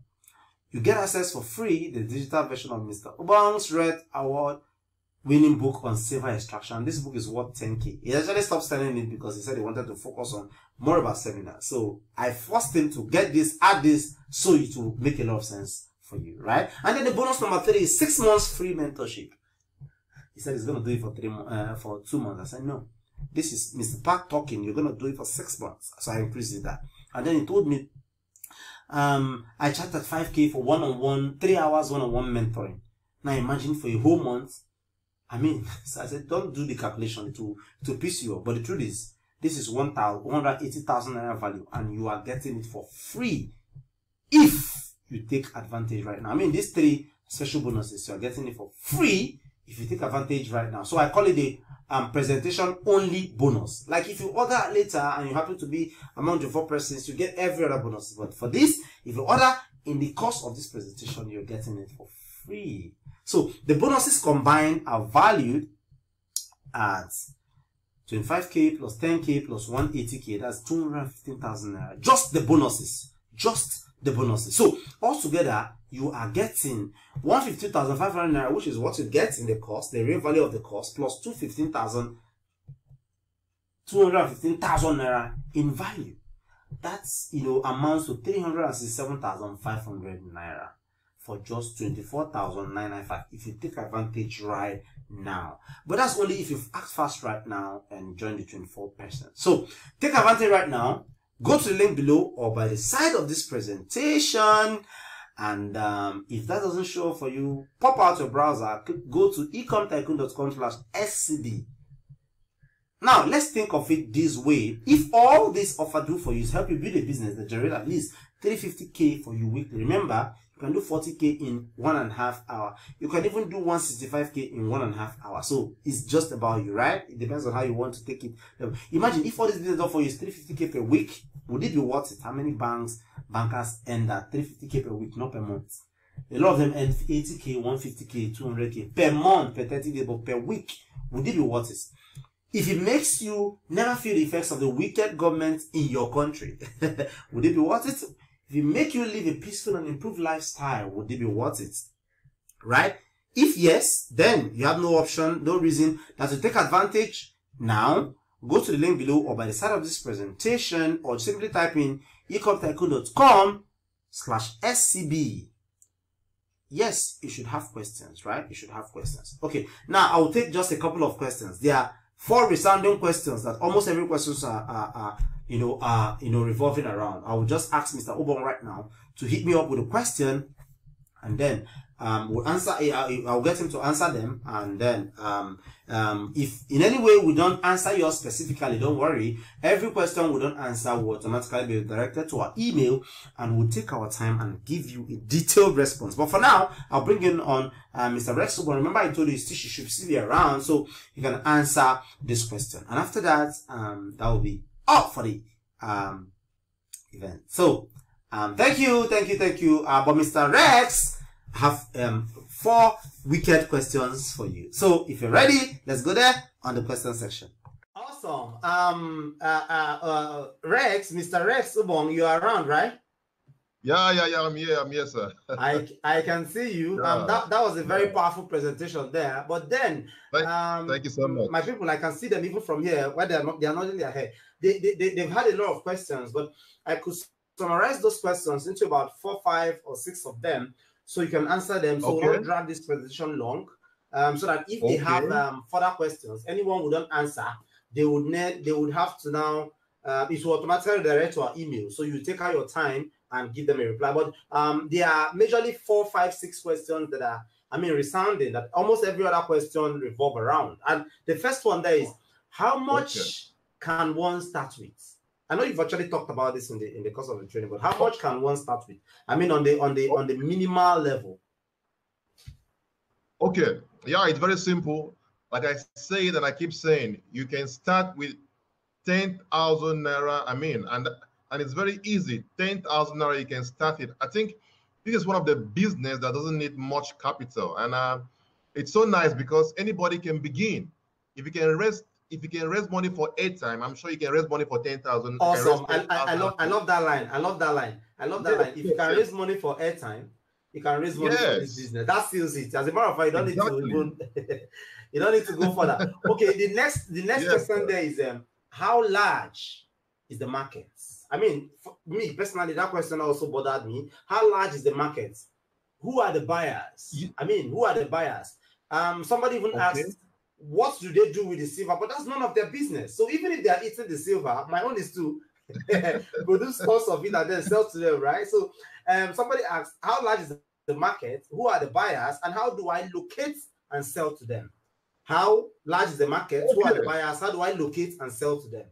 You get access for free the digital version of Mr. Obong's Red Award-winning book on silver extraction. This book is worth 10K. He actually stopped selling it because he said he wanted to focus on more about seminars. So I forced him to get this, add this, so it will make a lot of sense for you, right? And then the bonus number 3 is 6 months free mentorship. He said he's going to do it for 2 months. I said, no. This is Mr. Park talking. You're going to do it for 6 months. So I increased that. And then he told me, I charged at 5K for 3 hours one-on-one mentoring. Now imagine for a whole month. I mean, so I said, don't do the calculation to piss you off. But the truth is, this is 180,000 naira value, and you are getting it for free if you take advantage right now. I mean, these 3 special bonuses, you are getting it for free if you take advantage right now. So I call it the presentation only bonus. Like if you order later and you happen to be among the 4 persons, you get every other bonus. But for this, if you order in the course of this presentation, you're getting it for free. So the bonuses combined are valued at 25K plus 10K plus 180K. That's 215,000 naira. Just the bonuses. Just the bonuses. So altogether, you are getting 150,500 naira, which is what you get in the cost, the real value of the cost, plus 215,000 naira in value. That's, amounts to 367,500 naira for just 24,995 if you take advantage right now. But that's only if you've act fast right now and join the 24%. So take advantage right now. Go to the link below or by the side of this presentation. And if that doesn't show up for you, pop out your browser, go to ecomtycoon.com/SCB. Now, let's think of it this way. If all this offer do for you is help you build a business that generates at least 350K for you weekly, remember, you can do 40K in 1.5 hours. You can even do 165K in 1.5 hours. So it's just about you, right? It depends on how you want to take it. Imagine if all this business offer you is 350K per week, would it be worth it? How many bankers end at 350K per week, not per month? A lot of them end 80K, 150K, 200K per month, per 30 days, but per week. Would it be worth it? If it makes you never feel the effects of the wicked government in your country, would it be worth it? If it make you live a peaceful and improved lifestyle, would it be worth it? right? If yes, then you have no option, no reason that to take advantage now. Go to the link below or by the side of this presentation, or simply type in ecomtycoon.com/SCB. Yes, you should have questions, right? You should have questions. Okay, now I will take just a couple of questions. There are 4 resounding questions that almost every questions are revolving around. I will just ask Mr. Obong right now to hit me up with a question, and then we'll answer. I'll get him to answer them, and then if in any way we don't answer yours specifically, don't worry. Every question we don't answer will automatically be directed to our email, and we'll take our time and give you a detailed response. But for now, I'll bring in on Mr. Rex. But remember, I told you he should still be around, so he can answer this question. And after that, that will be all for the event. So thank you. But Mr. Rex have 4 wicked questions for you. So if you're ready, let's go there on the question section. Awesome. Rex, Mr. Rex Ubong, you are around, right? Yeah, I'm here, sir. I can see you. Yeah. That was a very powerful presentation there. But then, thank you so much. My people, I can see them even from here, where they are nodding their head. They've had a lot of questions, but I could summarize those questions into about 4, 5, or 6 of them, so you can answer them. So we'll not drag this presentation long, so that if they have further questions, anyone who don't answer, they would have to now, it will automatically direct to our email. So you take out your time and give them a reply. But there are majorly 4, 5, 6 questions that are, resounding, that almost every other question revolve around. And the first one there is, how much can one start with? I know you've actually talked about this in the course of the training, but how much can one start with? On the minimal level. Okay, yeah, it's very simple. Like I say, and I keep saying, you can start with 10,000 naira. And it's very easy. 10,000 naira, you can start it. I think this is one of the business that doesn't need much capital, and it's so nice because anybody can begin. If you can raise money for airtime, I'm sure you can raise money for 10,000. Awesome. I love that line. If you can raise money for airtime, you can raise money for this business. That seals it. As a matter of fact, you don't need to go further. Okay, the next question there is how large is the market? For me personally, that question also bothered me. How large is the market? Who are the buyers? Who are the buyers? Somebody even asked, what do they do with the silver? But that's none of their business. So even if they are eating the silver, my own is to produce cost of it and then sell to them, right? So somebody asked, how large is the market? Who are the buyers? And how do I locate and sell to them? How large is the market? Who are the buyers? How do I locate and sell to them?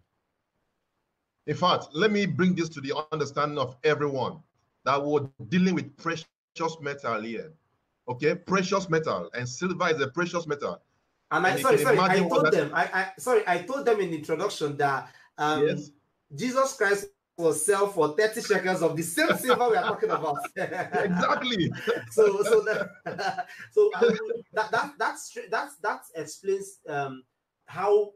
In fact, let me bring this to the understanding of everyone that we're dealing with precious metal here. Okay, precious metal, and silver is a precious metal. And I told them in the introduction that Jesus Christ will sell for 30 shekels of the same silver we are talking about. Exactly. That explains how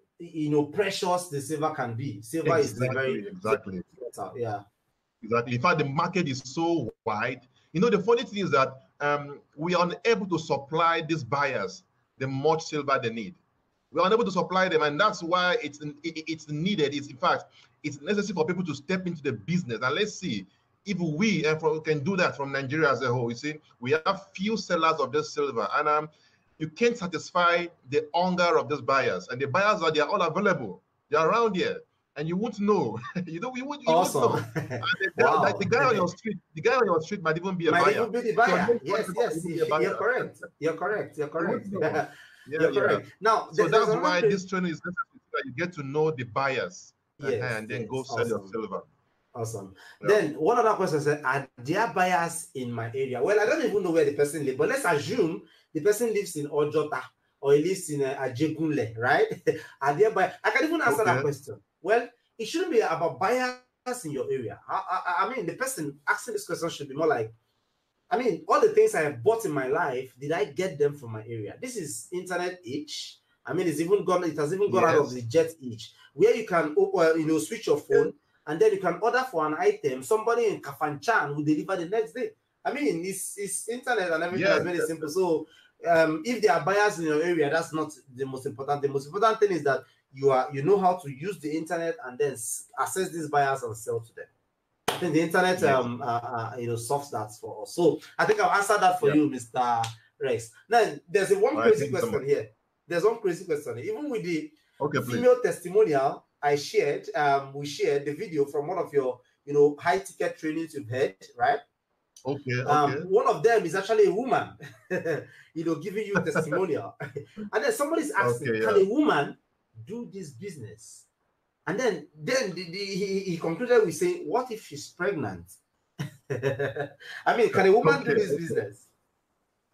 precious the silver can be. Silver is very exactly. Yeah. Exactly. In fact, the market is so wide. The funny thing is that we are unable to supply these buyers the much silver they need. We are unable to supply them, and that's why it's needed. In fact, it's necessary for people to step into the business. And let's see if we can do that from Nigeria as a whole. You see, we have few sellers of this silver, and you can't satisfy the hunger of these buyers. And the buyers they are all available. They're around here, and you won't know. You won't know. The guy on your street, might even be a buyer. Even be the buyer. So yes. You're correct. You're correct. Now, so that's why this training is necessary, so that you get to know the buyers and then go sell your silver. Awesome. Yeah. Then one other question said, are there buyers in my area? Well, I don't even know where the person lives, but let's assume the person lives in Ojota or he lives in Ajegunle, right? Are there buyers? I can even answer that question. Well, it shouldn't be about buyers in your area. The person asking this question should be more like, all the things I have bought in my life, did I get them from my area? This is internet age. It has even gone out of the jet age, where you can switch your phone and then you can order for an item. Somebody in Kafanchan will deliver the next day. I mean, it's internet and everything Yeah, has made it simple. So if there are buyers in your area, that's not the most important. The most important thing is that you know how to use the internet and then access these buyers and sell to them. I think the internet solves that for us. So I think I'll answer that for you, Mr. Rex. Now there's one crazy question here. There's one crazy question. Even with the female testimonial I shared, we shared the video from one of your high ticket trainings you've had, right? Okay. One of them is actually a woman, giving you testimonial. And then somebody's asking, can a woman do this business? And then he concluded with saying, what if she's pregnant? I mean, can a woman do this business?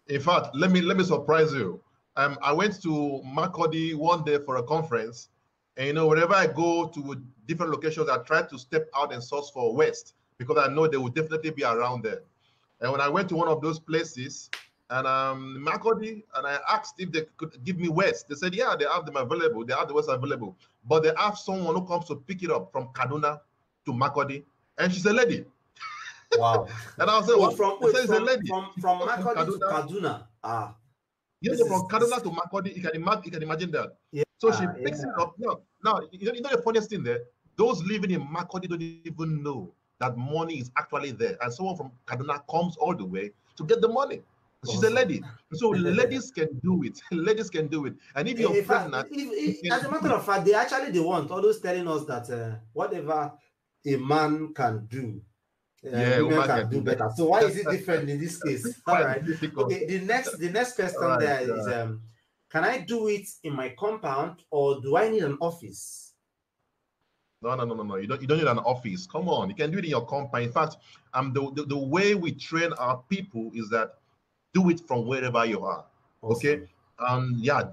In fact, let me surprise you. I went to Makurdi one day for a conference, and whenever I go to different locations, I try to step out and source for West because I know they will definitely be around there. And when I went to one of those places, and Makurdi, and I asked if they could give me West, they said, yeah, they have them available. They have the West available, but they have someone who comes to pick it up from Kaduna to Makurdi, and she's a lady. Wow. And I was like, from Makurdi to Kaduna. Yes, from Kaduna to Makurdi, you can imagine that. Yeah, so she picks it up. Now, you know the funniest thing there? Those living in Makurdi don't even know that money is actually there. And someone from Kaduna comes all the way to get the money. She's a lady. So ladies can do it. Ladies can do it. And if you're pregnant... as a matter of fact, they want always telling us that whatever a man can do, women can do better. So why is it different in this case? All right. Okay. The next question is can I do it in my compound or do I need an office? No. You don't need an office. Come on, you can do it in your compound. In fact, the way we train our people is that do it from wherever you are. Awesome. Okay.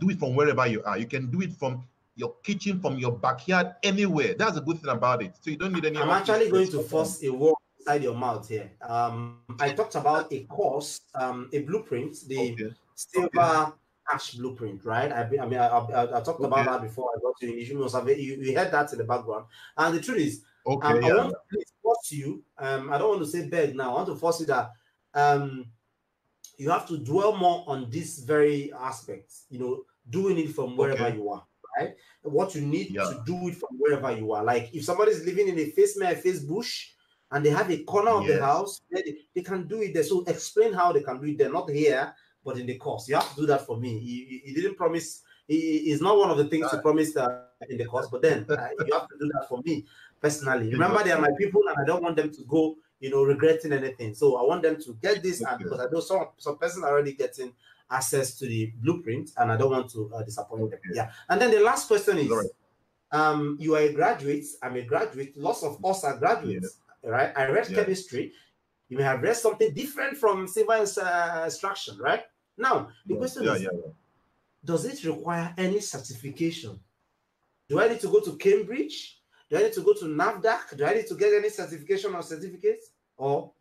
Do it from wherever you are. You can do it from your kitchen, from your backyard, anywhere. That's a good thing about it. So you don't need any. I'm actually going to force a word inside your mouth here. I talked about a course, a blueprint, the silver ash blueprint, right? I talked about that before I got to you. You heard that in the background. And the truth is, I want to force you. I don't want to say beg now. I want to force you that you have to dwell more on this very aspect. Doing it from wherever you are, right? What you need to do it from wherever you are. Like if somebody's living in a face bush and they have a corner of the house, they can do it there. So explain how they can do it. They're not here, but in the course. You have to do that for me. He didn't promise. It's not one of the things you promised in the course, but then you have to do that for me personally. Remember, they are my people, and I don't want them to go, regretting anything. So I want them to get this, and because I know some person are already getting access to the blueprint, and I don't want to disappoint them. Yeah. And then the last question is, you are a graduate. I'm a graduate. Lots of us are graduates, right? I read chemistry. You may have read something different from civil extraction, right? Now, the question is, does it require any certification? Do I need to go to Cambridge? Do I need to go to NAFDAC? Do I need to get any certification or certificates? Or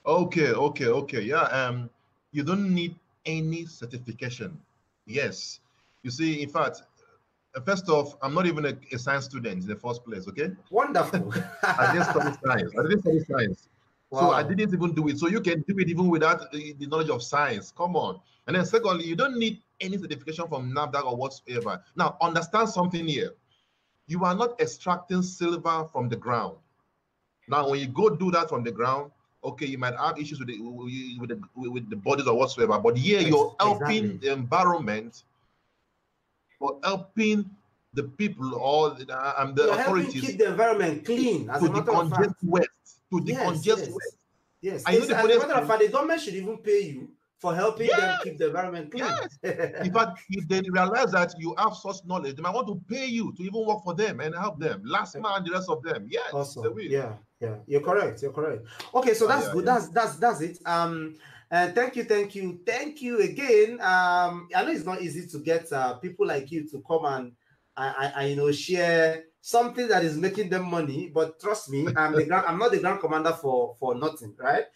Okay. Yeah. You don't need any certification. Yes. You see, in fact, first off, I'm not even a science student in the first place, okay? Wonderful. I didn't study science. Wow. So I didn't even do it. So you can do it even without the knowledge of science. Come on. And then secondly, you don't need any certification from NAFDAC or whatsoever. Now, understand something here. You are not extracting silver from the ground. Now, when you go do that from the ground, okay, you might have issues with the bodies or whatsoever. But here, you're helping the environment, or helping the people or the authorities keep the environment clean. As to decongest waste. Yes. As a matter of fact, the government should even pay you for helping them keep the environment clean. In fact, if they realize that you have such knowledge, they might want to pay you to even work for them and help them. Last man, the rest of them. Yes. Awesome. Yeah. You're correct. Okay, so that's good. That's it. Thank you again. I know it's not easy to get people like you to come and I share something that is making them money, but trust me, I'm not the grand commander for nothing, right?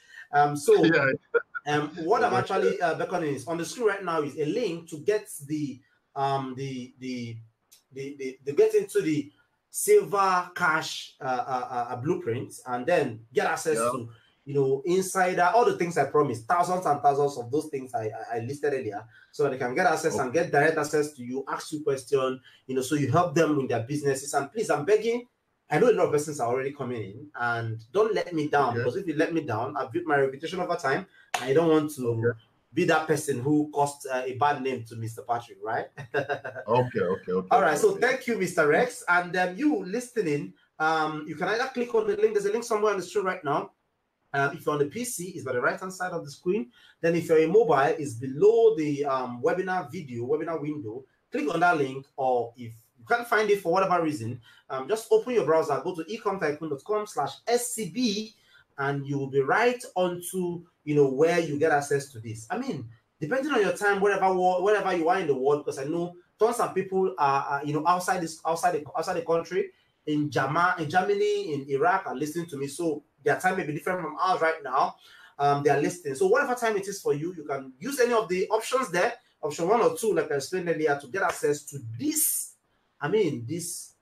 What I'm actually beckoning is on the screen right now is a link to get the get into the silver cash blueprints, and then get access to, you know, insider, all the things I promised, thousands and thousands of those things I listed earlier, so that they can get access and get direct access to you, ask you questions, you know, so you help them in their businesses. And please, I'm begging, I know a lot of persons are already coming in, and don't let me down, because if you let me down, I've built my reputation over time. I don't want to be that person who caused a bad name to Mr. Patrick, right? Okay. All right, so thank you, Mr. Rex. And you listening, you can either click on the link. There's a link somewhere on the screen right now. If you're on the PC, it's by the right-hand side of the screen. Then if you're a mobile, it's below the webinar window. Click on that link, or if you can't find it for whatever reason, just open your browser, go to ecomtycoon.com/scb, and you will be right onto, you know, where you get access to this. I mean, depending on your time, wherever you are in the world, because I know tons of people are you know, outside the country, in Germany, in Iraq, are listening to me. So their time may be different from ours right now. They are listening. So whatever time it is for you, you can use any of the options there, option 1 or 2, like I explained earlier, to get access to this. I mean, this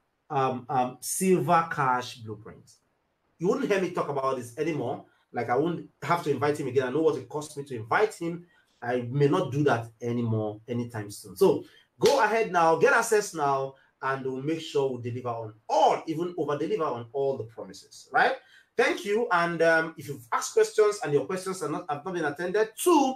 silver cash blueprint. You wouldn't hear me talk about this anymore. Like, I wouldn't have to invite him again. I know what it cost me to invite him. I may not do that anymore anytime soon. So go ahead now, get access now, and we'll make sure we deliver on all, even over-deliver on all the promises, right? Thank you. And if you've asked questions and your questions have not been attended to,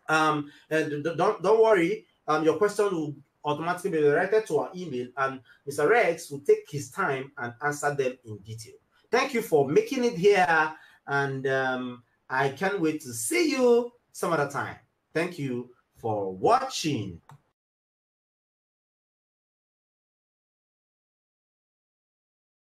and don't worry, your question will automatically be directed to our email, and Mr. Rex will take his time and answer them in detail. Thank you for making it here, and I can't wait to see you some other time. Thank you for watching.